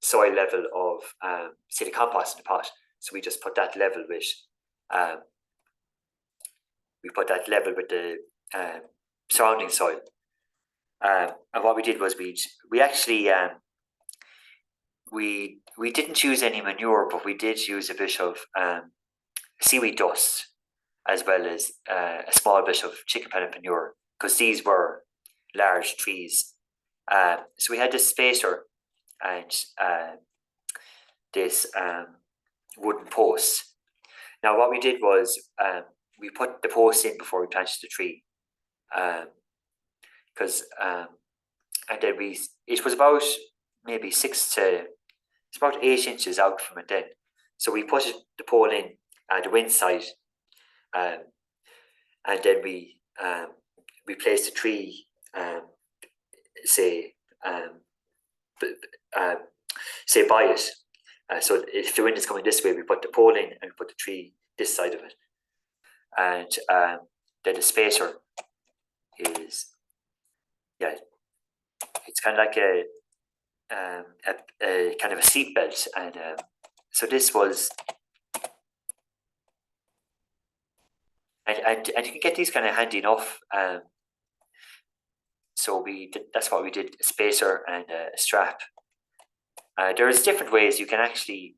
soil level of say the compost in the pot. So we just put that level with the surrounding soil. And what we did was we actually we didn't use any manure, but we did use a bit of seaweed dust, as well as a small bit of chicken peanut manure, because these were large trees. So we had this spacer and this wooden post. Now what we did was we put the post in before we planted the tree, because and then it was about maybe 8 inches out from it then. So we put the pole in the wind side, and then we placed the tree, say by it. So if the wind is coming this way, we put the pole in and we put the tree this side of it, and then the spacer is, yeah, it's kind of like a kind of a seat belt, and so this was, and you can get these kind of handy enough. So that's what we did: a spacer and a strap. There's different ways you can actually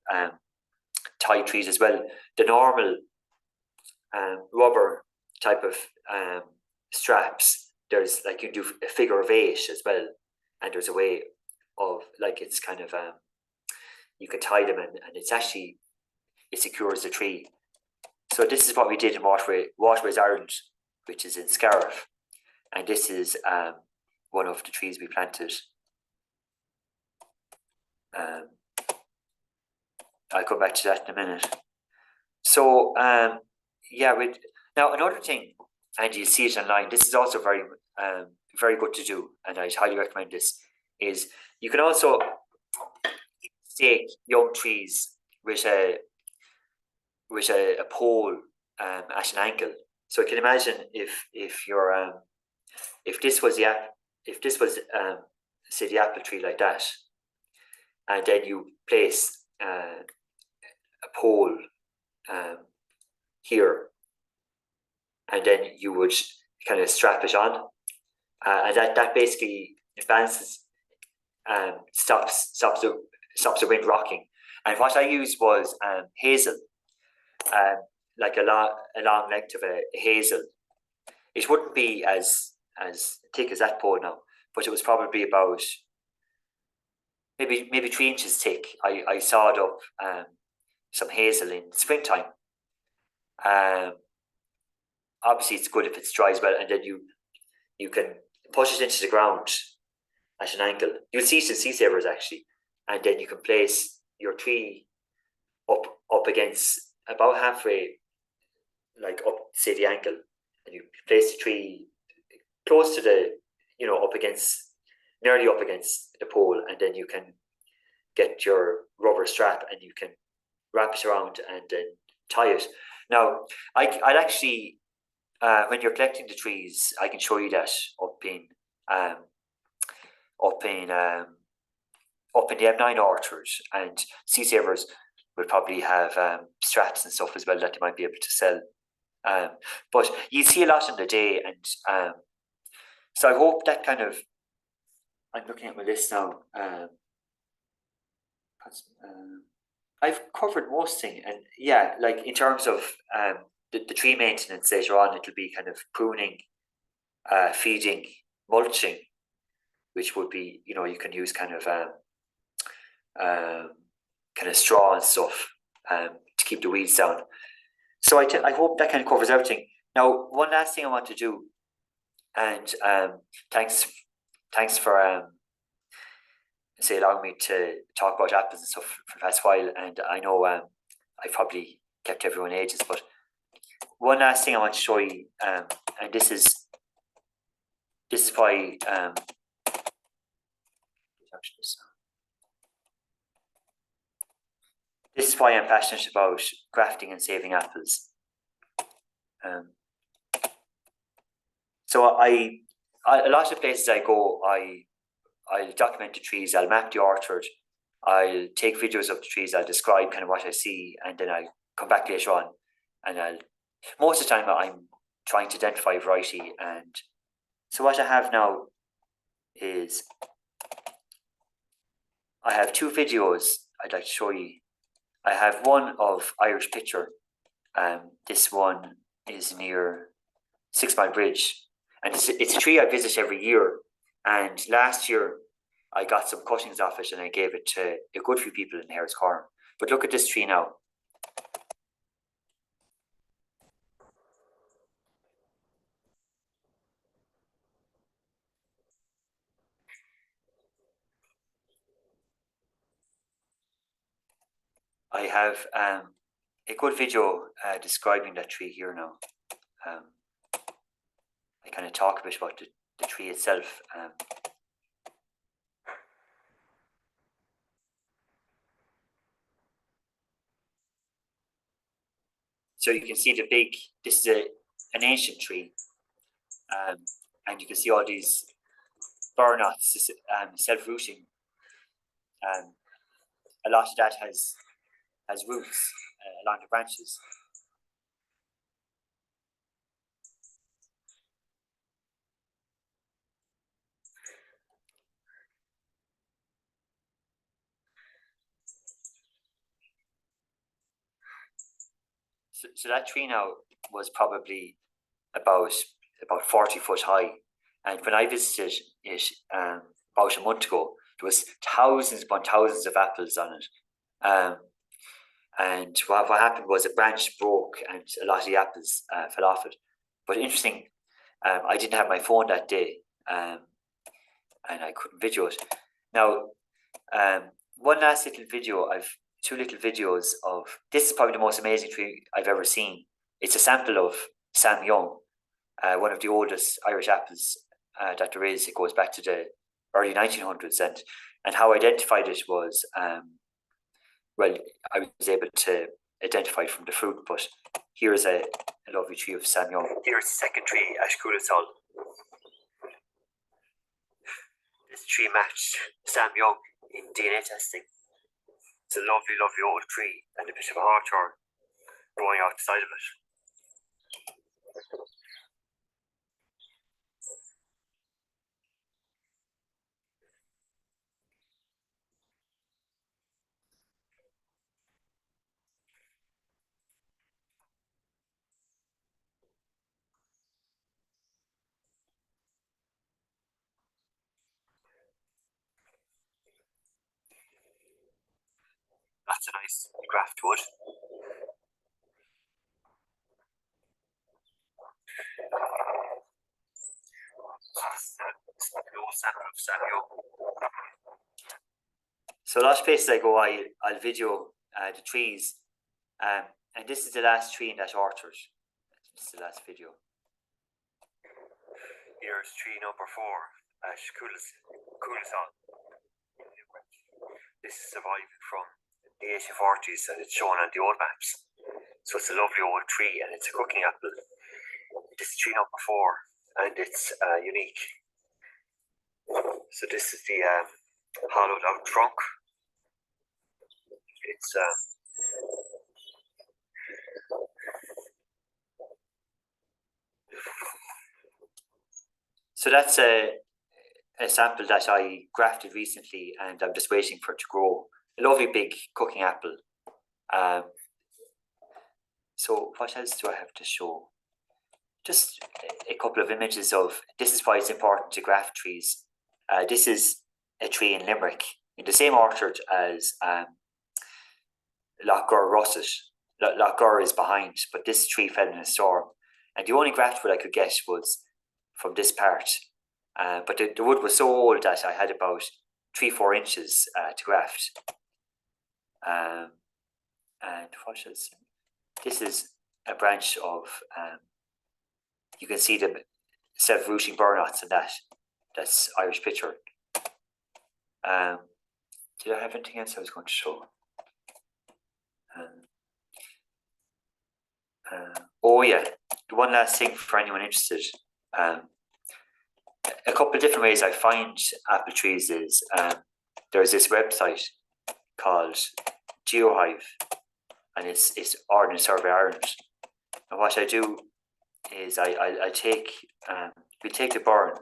tie trees as well. The normal rubber type of straps, there's like you do a figure of 8 as well, and there's a way of like it's kind of you can tie them and it's actually it secures the tree. So this is what we did in Waterways Ireland, which is in Scariff, and this is one of the trees we planted. I'll come back to that in a minute. So yeah, now another thing, and you see it online. This is also very very good to do, and I highly recommend this. Is you can also stake young trees with a pole at an angle. So I can imagine if you're if this was say the apple tree like that, and then you place a pole here, and then you would kind of strap it on, and that basically advances, stops the wind rocking. And what I used was hazel, like a long length of a hazel. It wouldn't be as thick as that pole now, but it was probably about maybe 3 inches thick. I sawed up some hazel in springtime. Obviously, it's good if it's dry as well, and then you can push it into the ground at an angle. You'll see some sea savers actually, and then you can place your tree up against about halfway, like up say the ankle, and you place the tree close to the nearly up against the pole, and then you can get your rubber strap and you can wrap it around and then tie it. Now, I'd actually when you're collecting the trees, I can show you that up in the M9 orchard, and sea savers will probably have straps and stuff as well that they might be able to sell. But you see a lot in the day, and so I hope that kind of. I'm looking at my list now. I've covered most things, and yeah, like in terms of the tree maintenance later on, it'll be kind of pruning, feeding, mulching, which would be you can use kind of straw and stuff to keep the weeds down. So I hope that kind of covers everything. Now, one last thing I want to do, and thanks for allowing me to talk about apples and stuff for the past while. And I know I probably kept everyone ages, but one last thing I want to show you, and this is why this is why I'm passionate about grafting and saving apples. So a lot of places I go, I'll document the trees, I'll map the orchard, I'll take videos of the trees, I'll describe kind of what I see, and then I'll come back later on, and most of the time I'm trying to identify variety. And so what I have now is I have 2 videos I'd like to show you. I have one of Irish Pitcher. This one is near 6 Mile Bridge, and it's a tree I visit every year. And last year, I got some cuttings off it and I gave it to a good few people in Hare's Corner. But look at this tree now. I have a good video describing that tree here now. I kind of talk a bit about the tree itself. So you can see this is an ancient tree, and you can see all these burnouts self-rooting. A lot of that has roots along the branches. So that tree now was probably about 40 foot high, and when I visited it about a month ago, there was thousands upon thousands of apples on it. And what happened was a branch broke and a lot of the apples fell off it. But interesting, I didn't have my phone that day, and I couldn't video it. Now, one last little video. I've two little videos of this. Is probably the most amazing tree I've ever seen. It's a sample of Sam Young, one of the oldest Irish apples that there is. It goes back to the early 1900s, and how I identified it was, well, I was able to identify it from the fruit. But here's a lovely tree of Sam Young. Here's the second tree, Ashkulasol. This tree matched Sam Young in DNA testing. It's a lovely, lovely old tree and a bit of a hawthorn growing out the side of it. That's a nice graft wood. So a lot of places I go, I'll video the trees, and this is the last tree in that orchard. This is the last video. Here's tree number 4, Ashkulasol. This is surviving from the 1840s, and it's shown on the old maps. So it's a lovely old tree, and it's a cooking apple. This is tree number 4, and it's unique. So this is the hollowed out trunk. It's so that's a sample that I grafted recently, and I'm just waiting for it to grow. A lovely big cooking apple. So what else do I have to show? Just a couple of images of, this is why it's important to graft trees. This is a tree in Limerick, in the same orchard as Lochgur Russet. Lochgur is behind, but this tree fell in a storm. And the only graft wood I could get was from this part. But the wood was so old that I had about 3-4 inches to graft. And what else? This is a branch of, you can see the self-rooting burnouts and that. That's Irish pitcher. Did I have anything else I was going to show? Oh yeah, the one last thing for anyone interested. A couple of different ways I find apple trees is, there's this website called GeoHive, and it's Ordnance Survey Ireland. And what I do is I take we take the burn,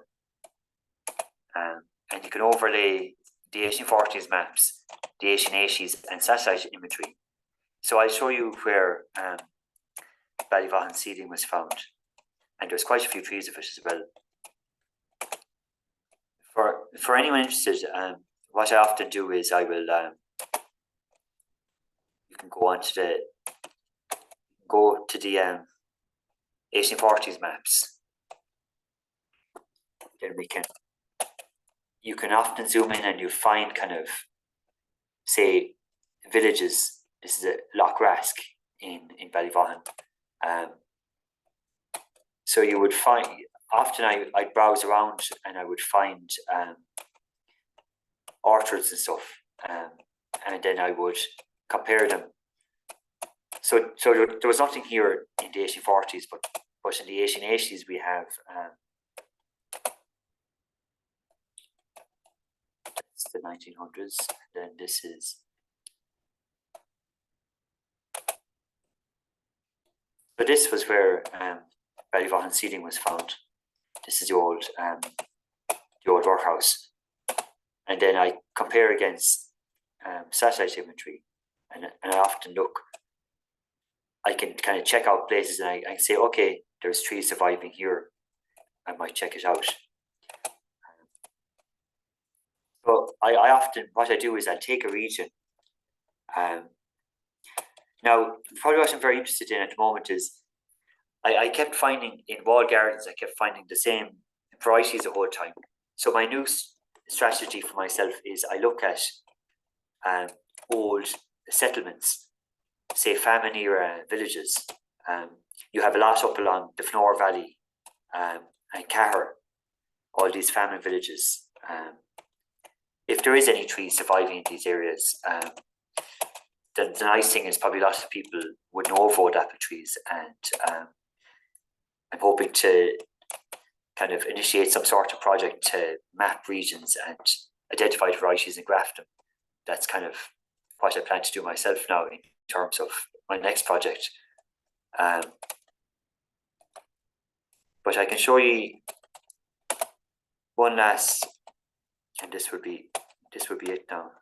and you can overlay the 1840s maps, the 1880s, and satellite imagery. So I'll show you where Ballyvaughan seeding was found, and there's quite a few trees of it as well. For anyone interested, what I often do is I will you can go to the 1840s maps. Then you can often zoom in and you find kind of, say, villages. This is a Loch Rask in Ballyvaughan. So you would find, often I'd browse around and I would find orchards and stuff, and then I would compare them. So there was nothing here in the 1840s, but in the 1880s we have it's the 1900s. Then this is so this was where Ballyvaughan seeding was found. This is the old workhouse, and then I compare against satellite imagery, and I often look. I can kind of check out places and I say, okay, there's trees surviving here. I might check it out. But I often, what I do is I'll take a region. Now, probably what I'm very interested in at the moment is I kept finding in walled gardens, I kept finding the same varieties the whole time. So my new strategy for myself is I look at old settlements, say famine era villages. You have a lot up along the Fnor Valley and Hare, all these famine villages. If there is any trees surviving in these areas, the nice thing is probably a lot of people would know of old apple trees, and I'm hoping to kind of initiate some sort of project to map regions and identify varieties and graft them. That's kind of what I plan to do myself now in terms of my next project. But I can show you one last, and this would be it now.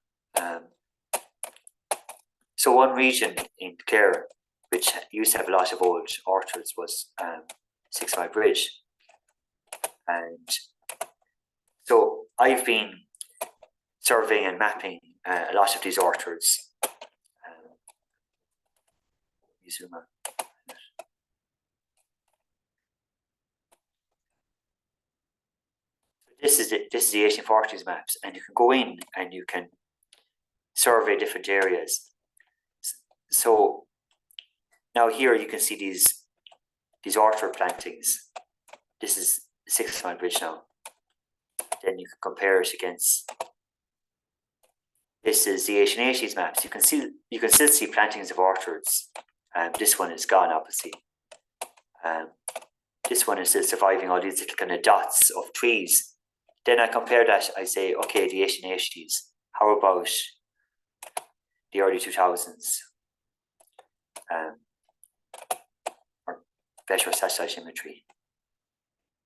So one region in Clare, which used to have a lot of old orchards, was 6 Mile Bridge. And so I've been surveying and mapping a lot of these orchards. Zoom out. This is the 1840s maps, and you can go in and you can survey different areas. So now here you can see these orchard plantings. This is 6 Mile Bridge now. Then you can compare it against. This is the 1880s maps. You can still see plantings of orchards. This one is gone, obviously. This one is still surviving all these little kind of dots of trees. Then I compare that. I say, okay, the 1880s. How about the early 2000s? Or better satellite imagery.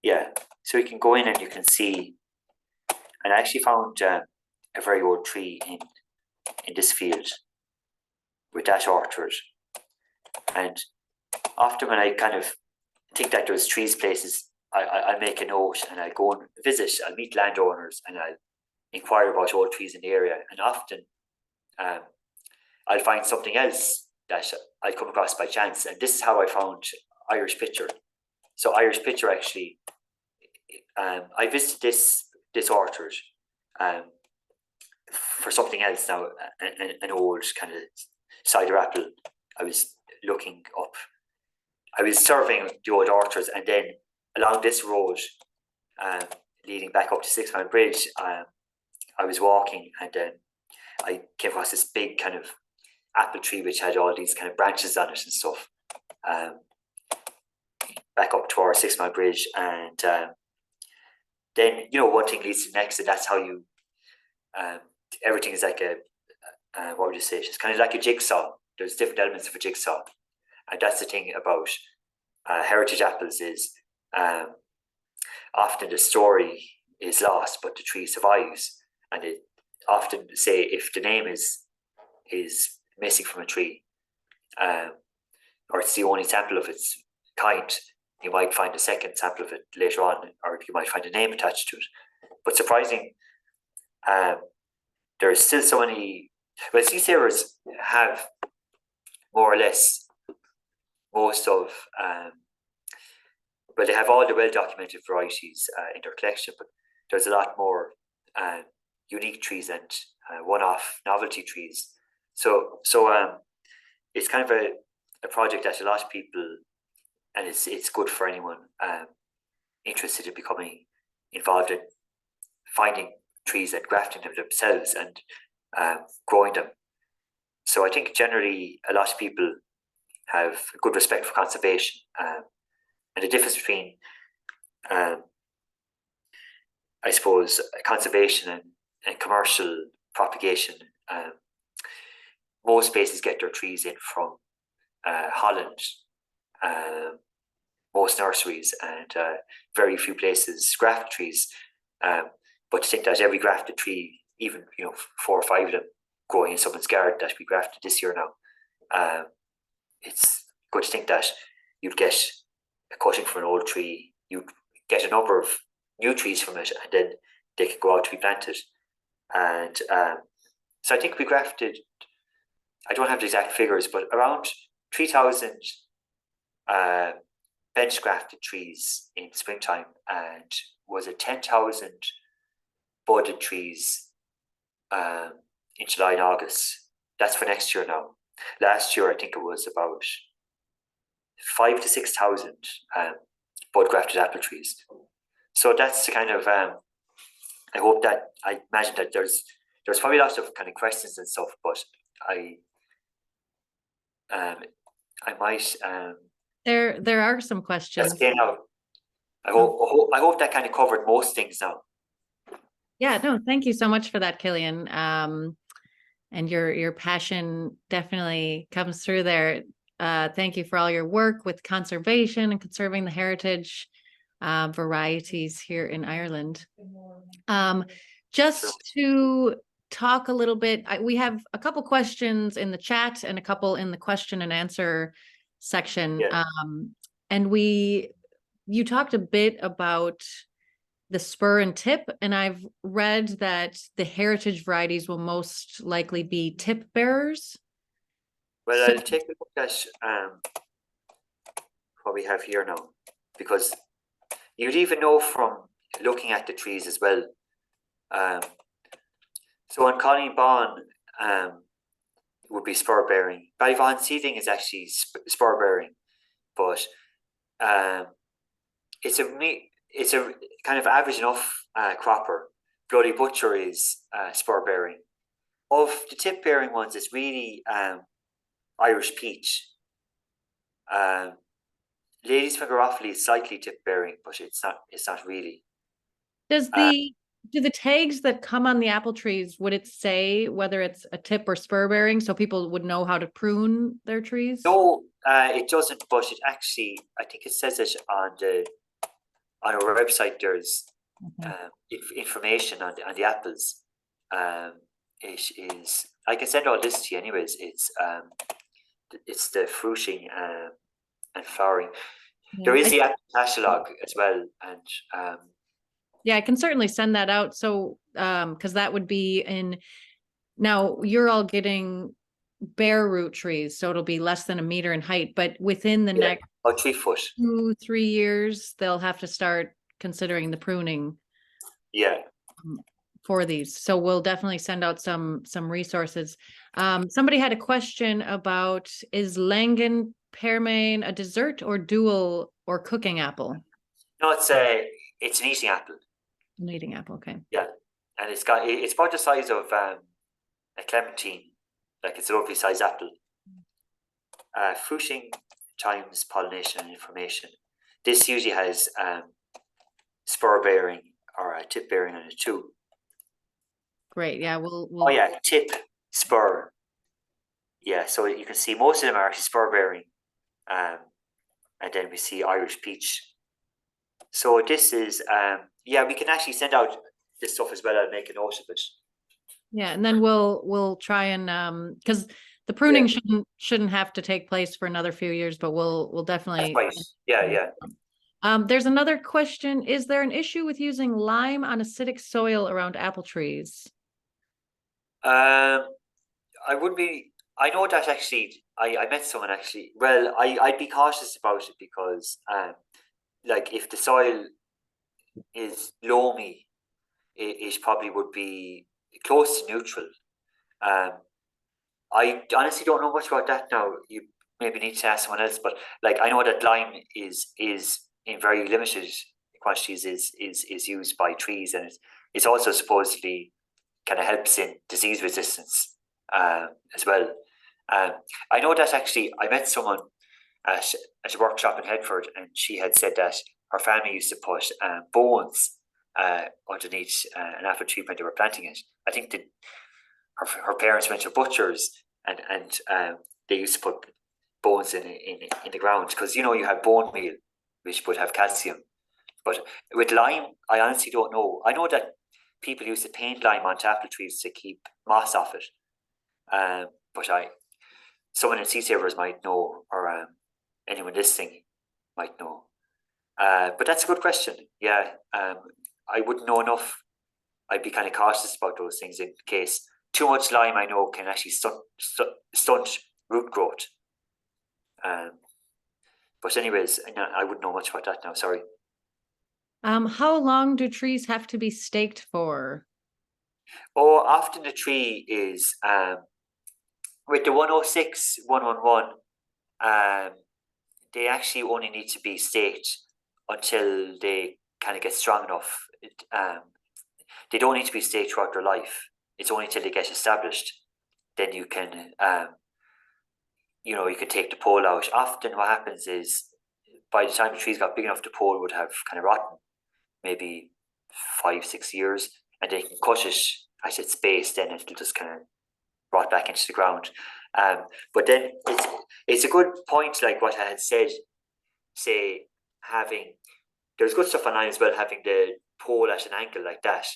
Yeah, so you can go in and you can see. And I actually found a very old tree in this field with that orchard. And often when I kind of think that there's trees places, I make a note and I go and visit. I'll meet landowners and I'll inquire about old trees in the area. And often I'll find something else that I come across by chance. And this is how I found Irish Pitcher. So Irish Pitcher actually, I visited this orchard for something else now, an old kind of cider apple. I was looking up, I was surveying the old orchards, and then along this road leading back up to 6 Mile Bridge, I was walking and I came across this big kind of apple tree which had all these kind of branches on it and stuff, back up to our 6 Mile Bridge. And then, one thing leads to the next, and that's how you, everything is like what would you say? It's kind of like a jigsaw. There's different elements of a jigsaw. And that's the thing about heritage apples is often the story is lost, but the tree survives. And it often say if the name is missing from a tree, or it's the only sample of its kind, you might find a second sample of it later on, or you might find a name attached to it. But surprising, there are still so many. Well, seafarers have more or less most of, well, they have all the well-documented varieties in their collection, but there's a lot more unique trees and one-off novelty trees. So it's kind of a project that a lot of people, and it's good for anyone interested in becoming involved in finding trees and grafting them themselves and growing them. So I think generally a lot of people have a good respect for conservation, and the difference between, I suppose, conservation and commercial propagation. Most places get their trees in from Holland, most nurseries, and very few places graft trees. But to think that every grafted tree, even 4 or 5 of them growing in someone's garden that we grafted this year now, it's good to think that you'd get a cutting from an old tree, you'd get a number of new trees from it, and then they could go out to be planted. And so I think we grafted, I don't have the exact figures, but around 3,000 bench grafted trees in springtime, and was it 10,000 budded trees in July and August. That's for next year now. Last year, I think it was about 5,000 to 6,000 bud grafted apple trees. So that's the kind of I hope that, I imagine that there's probably lots of kind of questions and stuff, but I might There are some questions. just now. I hope that kind of covered most things now. Yeah, no, thank you so much for that, Killian. And your passion definitely comes through there. Thank you for all your work with conservation and conserving the heritage varieties here in Ireland. Just to talk a little bit, we have a couple questions in the chat and a couple in the question and answer section. Yeah. And you talked a bit about the spur and tip, and I've read that the heritage varieties will most likely be tip bearers. Well, So- I'll take a look at what we have here now, because you'd even know from looking at the trees as well. So on Colleen Bawn would be spur bearing. Ballyvaughan seeding is actually spur bearing, but it's a kind of average enough cropper. Bloody Butcher is spur bearing. Of the tip bearing ones, it's really Irish Peach. Ladies Finger Awfully is slightly tip bearing, but it's not really. Do the tags that come on the apple trees, would it say whether it's a tip or spur bearing, so people would know how to prune their trees? No, it doesn't, but it actually, I think it says it on our website. There's information on the apples. It is, I can send all this to you anyways. It's the fruiting and flowering. Yeah, There is the apple catalogue as well, and yeah, I can certainly send that out. So, because that would be now you're all getting bare root trees, so it'll be less than 1 meter in height, but within the next about 3 foot. 2-3 years, they'll have to start considering the pruning. Yeah. For these. So we'll definitely send out some resources. Somebody had a question about, is Langan pearmain a dessert or dual or cooking apple? No, it's an eating apple. An eating apple, okay. Yeah, and it's about the size of a clementine. Like, it's a lovely size apple. Fruiting times, pollination, and information. This usually has spur bearing or a tip bearing on it too. Great. Yeah, we'll Oh yeah, tip, spur. Yeah, so you can see most of them are actually spur bearing, and then we see Irish Peach. So this is yeah, we can actually send out this stuff as well. I'll make a note of it. Yeah, and then we'll try and because the pruning shouldn't have to take place for another few years, but we'll definitely. That's right. Yeah. There's another question. Is there an issue with using lime on acidic soil around apple trees? I would be. I know that actually. I met someone actually. Well, I'd be cautious about it because like, if the soil is loamy, it probably would be close to neutral. I honestly don't know much about that now. You maybe need to ask someone else, but like, I know that lime is in very limited quantities is used by trees, and it's also supposedly kind of helps in disease resistance as well. I know that actually I met someone at a workshop in Headford, and she had said that her family used to put bones underneath an apple tree when they were planting it. I think that her parents went to butchers, and they used to put bones in the ground, because you have bone meal, which would have calcium. But with lime, I honestly don't know. I know that people used to paint lime onto apple trees to keep moss off it. But someone in Sea Savers might know, or anyone listening might know. But that's a good question. Yeah, I wouldn't know enough. I'd be kind of cautious about those things in case too much lime, I know, can actually stunt root growth. But anyways, I wouldn't know much about that now. Sorry. How long do trees have to be staked for? Oh, often the tree is with the 106, 111, they actually only need to be staked until they kind of get strong enough. They don't need to be staked throughout their life. It's only until they get established. Then you can, you can take the pole out. Often what happens is by the time the trees got big enough, the pole would have kind of rotten, maybe 5-6 years, and they can cut it at its base. Then it'll just kind of rot back into the ground. But then it's a good point, like what I had said. Say there's good stuff online as well, having the pole at an angle like that,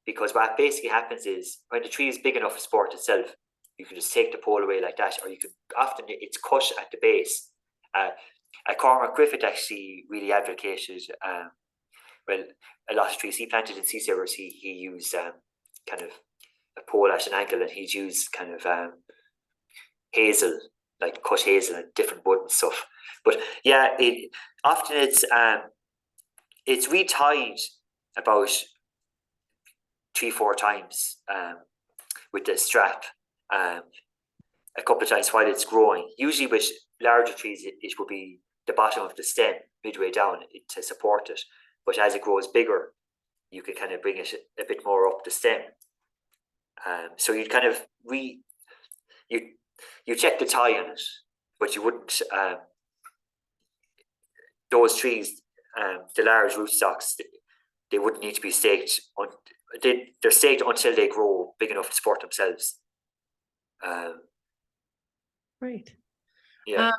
because what basically happens is when the tree is big enough to support itself, you can just take the pole away like that, or you can often it's cut at the base. Cormac Griffith actually really advocated. Well, a lot of trees he planted in sea savers, he used kind of a pole at an angle, and he'd use kind of hazel, like cut hazel and different wood and stuff. But yeah, often it's retied about 3-4 times with the strap, a couple of times while it's growing. Usually with larger trees, it will be the bottom of the stem midway down to support it. But as it grows bigger, you can kind of bring it a bit more up the stem. So you'd kind of you check the tie on it, but you wouldn't. Those trees, the large rootstocks, they wouldn't need to be staked. They're staked until they grow big enough to support themselves. Great. Yeah.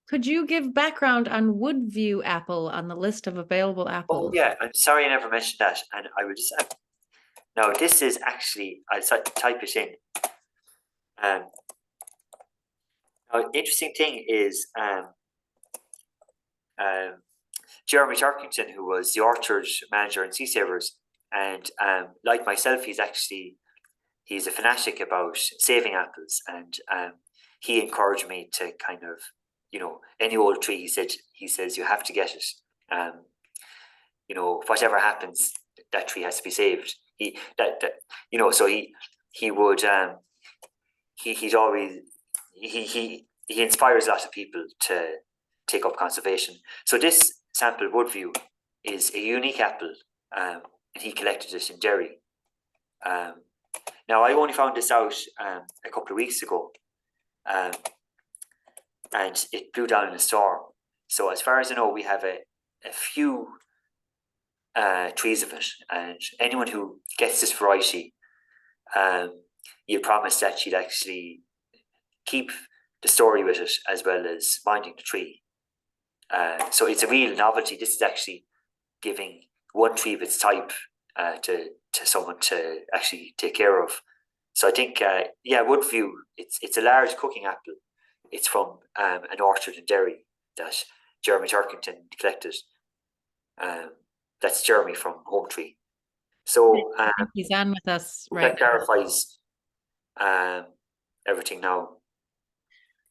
Could you give background on Woodview apple on the list of available apples? Oh yeah, I'm sorry I never mentioned that, and I will just. Now this is actually I'll type it in. Now, the interesting thing is Jeremy Turkington, who was the orchard manager in Sea Savers, and like myself, he's a fanatic about saving apples, and he encouraged me to kind of, any old tree, he says you have to get it. Whatever happens, that tree has to be saved. So he would he'd always he inspires a lot of people to take up conservation. So this sample Woodview is a unique apple, and he collected it in Derry. Now I only found this out a couple of weeks ago, and it blew down in a storm. So as far as I know, we have a few trees of it, and anyone who gets this variety, you promise that you'd actually keep the story with it as well as minding the tree. So it's a real novelty. This is actually giving one tree of its type to someone to actually take care of. So I think, Woodview, it's a large cooking apple. It's from an orchard in Derry that Jeremy Turkington collected. That's Jeremy from Home Tree. So I think he's on with us, right? That clarifies everything now.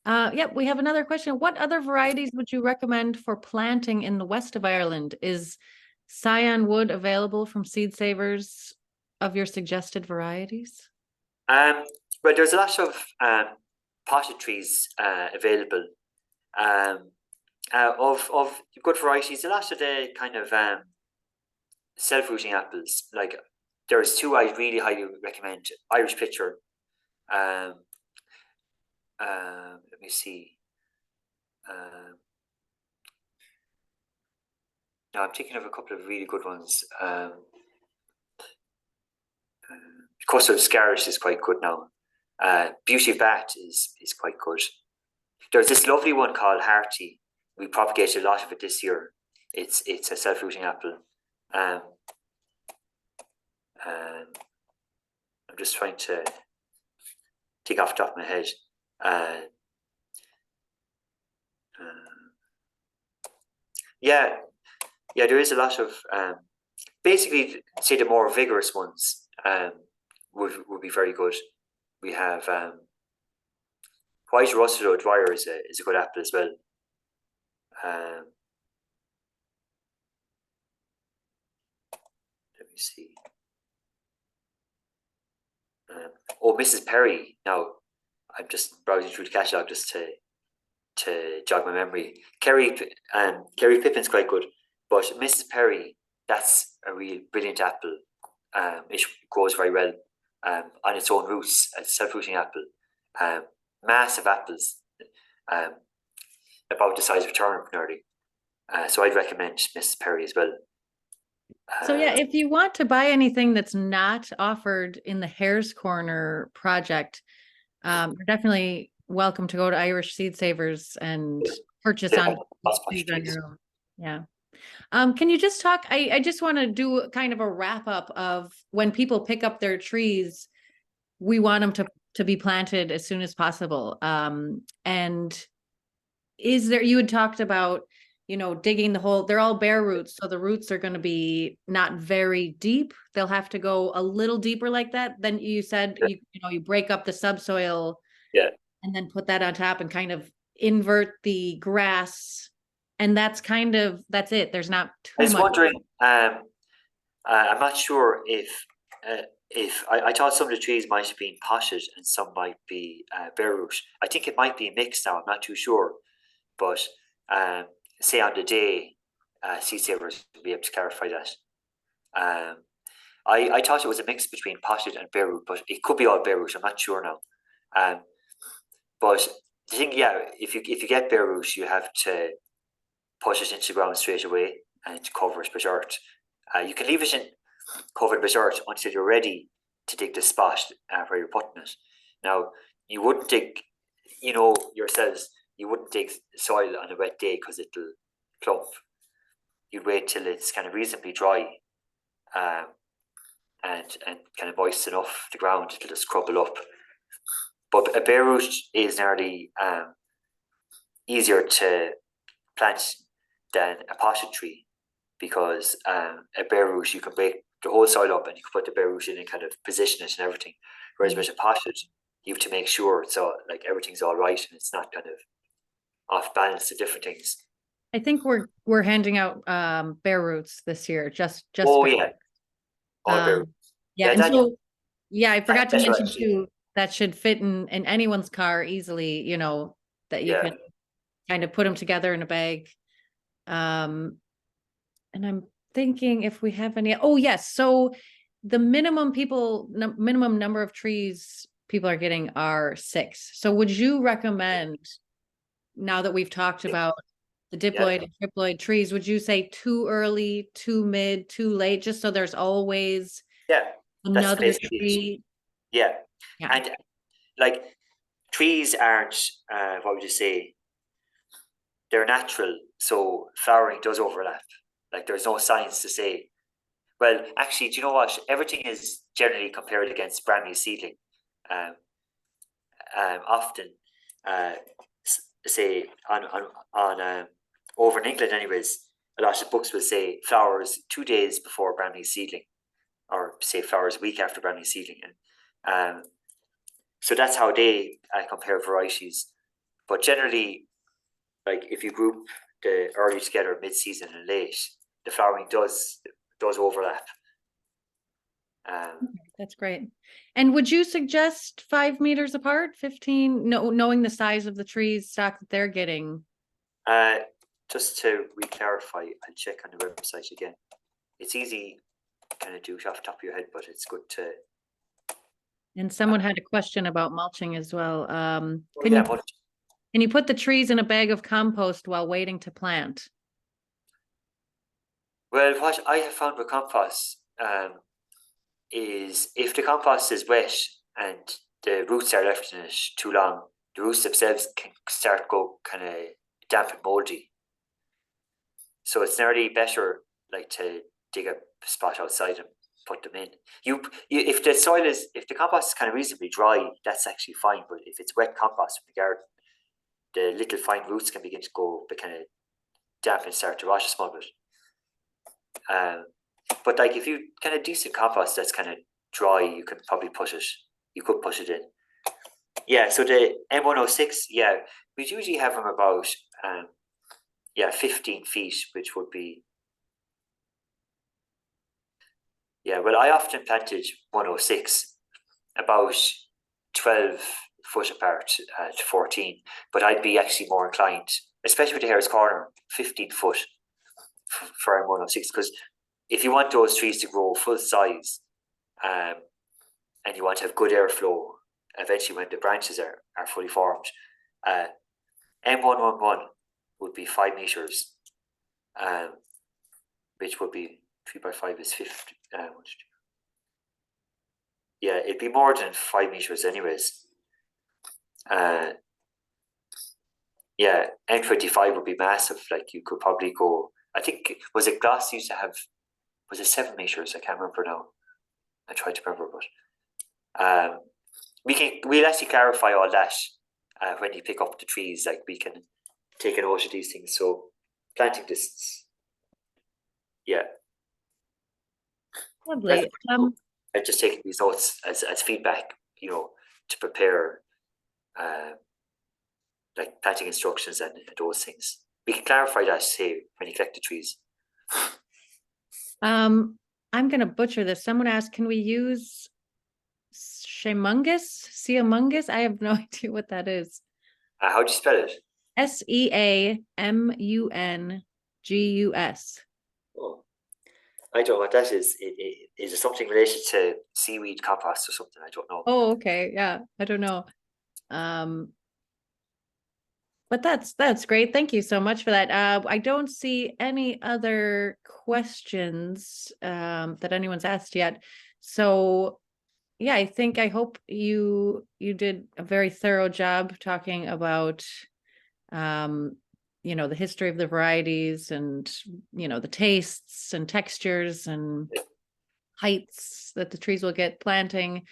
Yep, we have another question. What other varieties would you recommend for planting in the west of Ireland? Is Scion wood available from Seed Savers of your suggested varieties? Well, there's a lot of potted trees available of good varieties. A lot of the kind of self-rooting apples, like there's two I really highly recommend. Irish Pitcher. Let me see. No, I'm thinking of a couple of really good ones. Custard Scarlet is quite good now. Beauty of Bat is quite good. There's this lovely one called Hare. We propagated a lot of it this year. It's a self-rooting apple. I'm just trying to think off the top of my head. Yeah, yeah, there is a lot of basically, say the more vigorous ones would be very good. We have white russet or dwyer is a good apple as well. Um, let me see. Oh, Mrs. Perry. Now, I'm just browsing through the catalogue just to jog my memory. Kerry Pippin's quite good, but Mrs. Perry, that's a real brilliant apple. It grows very well on its own roots. It's a self-rooting apple. Um, Massive apples, um, about the size of a turnip nearly. So I'd recommend Mrs. Perry as well. So yeah, if you want to buy anything that's not offered in the Hare's Corner project, you're definitely welcome to go to Irish Seed Savers and purchase They on have lots of trees on trees. your own. Yeah. Can you just talk? I just want to do kind of a wrap up of when people pick up their trees, we want them to be planted as soon as possible. And is there, you had talked about, digging the hole, they're all bare roots, so the roots are going to be not very deep. They'll have to go a little deeper like that. Then you said you break up the subsoil Yeah, and then put that on top and kind of invert the grass. And that's it. There's not I too was much. wondering. I'm not sure if I thought some of the trees might have been potted and some might be bare root. I think it might be mixed now. I'm not too sure, but um, say on the day, seed savers will be able to clarify that. Um, I thought it was a mix between potted and bare root, but it could be all bare root. I'm not sure now. Um, but the thing, yeah, if you get bare root, you have to put it into the ground straight away and cover it with earth. You can leave it in covered with earth until you're ready to dig the spot where you're putting it. Now, you wouldn't dig, yourselves, you wouldn't dig soil on a wet day because it'll clump. You'd wait till it's kind of reasonably dry um, and kind of moist enough the ground, it'll just crumble up. But a bare root is nearly easier to plant than a potted tree because a bare root you can break the whole soil up and you can put the bare root in and kind of position it and everything. Whereas with a potted, you have to make sure it's all like everything's all right and it's not kind of off balance to different things. I think we're handing out bare roots this year, just Oh for yeah, all bare um root. yeah, Yeah, and that's so yeah, I forgot to better mention actually. too, that should fit in anyone's car easily, that you Yeah, can kind of put them together in a bag. Um, and I'm thinking if we have any, oh yes, so the minimum number of trees people are getting are 6. So would you recommend, now that we've talked about the yeah, diploid and triploid trees, would you say too early, too mid, too late, just so there's always yeah. That's another basically it. tree? Yeah, Yeah. and like trees aren't what would you say? They're natural, so flowering does overlap. Like there's no science to say. Well, actually, do you know what? Everything is generally compared against brand new seedling. Um, Often, uh, say on over in England, anyways, a lot of books will say flowers 2 days before brand new seedling, or say flowers a week after brand new seedling, and so that's how they compare varieties. But generally, like if you group the early together, mid season, and late, the flowering does overlap. Um, That's great. And would you suggest 5 meters apart, 15, no, knowing the size of the trees stock that they're getting? uh, just to re-clarify, I'll check on the website again. It's easy kind of do it off the top of your head, but it's good to. And someone had a question about mulching as well. Oh yeah, but Can you put the trees in a bag of compost while waiting to plant? well, what I have found with compost is if the compost is wet and the roots are left in it too long, the roots themselves can start to go kind of damp and moldy. So it's nearly better like to dig a spot outside and put them in. If the compost is kind of reasonably dry, that's actually fine. But if it's wet compost from the garden, the little fine roots can begin to go, but kind of damp and start to rot a small bit. But like if you kind of decent compost that's kind of dry, you could put it in. Yeah, so the M106, yeah, we'd usually have them about 15 feet, which would be, yeah, well, I often planted 106 about 12 foot apart to 14, but I'd be actually more inclined, especially with the Hare's Corner, 15 foot for M106, because if you want those trees to grow full size and you want to have good airflow, eventually when the branches are fully formed, M111 would be 5 meters, which would be 3 by 5 is 50. Yeah, it'd be more than 5 meters, anyways. Yeah, M25 would be massive. Like you could probably go. I think was it Glass used to have. Was it 7 meters? I can't remember now. I tried to remember, but we'll actually clarify all that when you pick up the trees. Like we can take a note of these things. So planting distance. Yeah. Lovely. I just take these notes as feedback, to prepare like planting instructions and those things. We can clarify that, say, when you collect the trees. I'm gonna butcher this. Someone asked, can we use Seamungus? I have no idea what that is. How do you spell it? Seamungus. Oh, I don't know what that is. Is it something related to seaweed compost or something? I don't know. Oh, okay. Yeah, I don't know. But that's great. Thank you so much for that. I don't see any other questions that anyone's asked yet. So yeah, I hope you did a very thorough job talking about the history of the varieties and the tastes and textures and heights that the trees will get planting.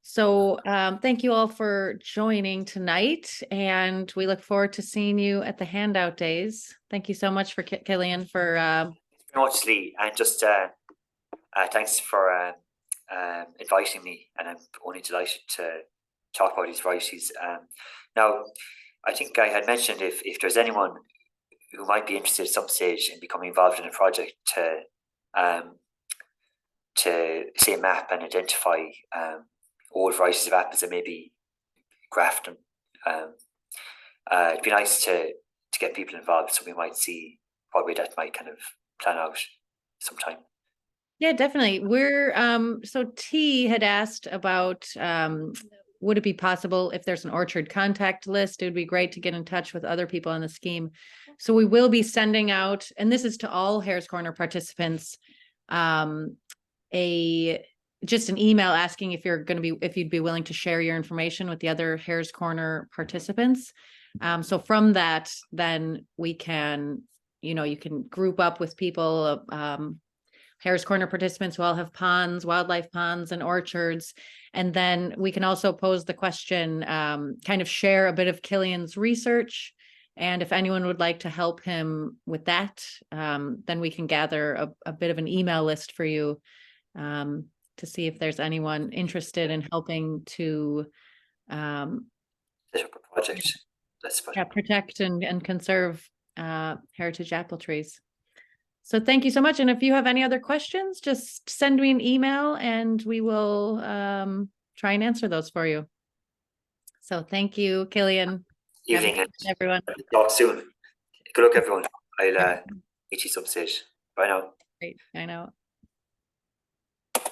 So thank you all for joining tonight, and we look forward to seeing you at the handout days. Thank you so much for Killian for much, Lee, and just thanks for inviting me, and I'm only delighted to talk about these varieties. Now, I think I had mentioned if there's anyone who might be interested at some stage in becoming involved in a project to say map and identify old varieties of apples and maybe graft them. It'd be nice to get people involved, so we might see what way that might kind of plan out sometime. Yeah, definitely. We're so T had asked about would it be possible if there's an orchard contact list? It would be great to get in touch with other people in the scheme. So we will be sending out, and this is to all Hare's Corner participants, just an email asking if you'd be willing to share your information with the other Hare's Corner participants. So from that, then we can, you can group up with people, Hare's Corner participants who all have ponds, wildlife ponds and orchards. And then we can also pose the question, kind of share a bit of Killian's research. And if anyone would like to help him with that, then we can gather a bit of an email list for you to see if there's anyone interested in helping to set up a project. Protect and conserve heritage apple trees. So thank you so much. And if you have any other questions, just send me an email and we will try and answer those for you. So thank you, Killian. Evening, everyone. Talk soon. Good luck, everyone. I'll meet you some stage. Bye now. Great. I know.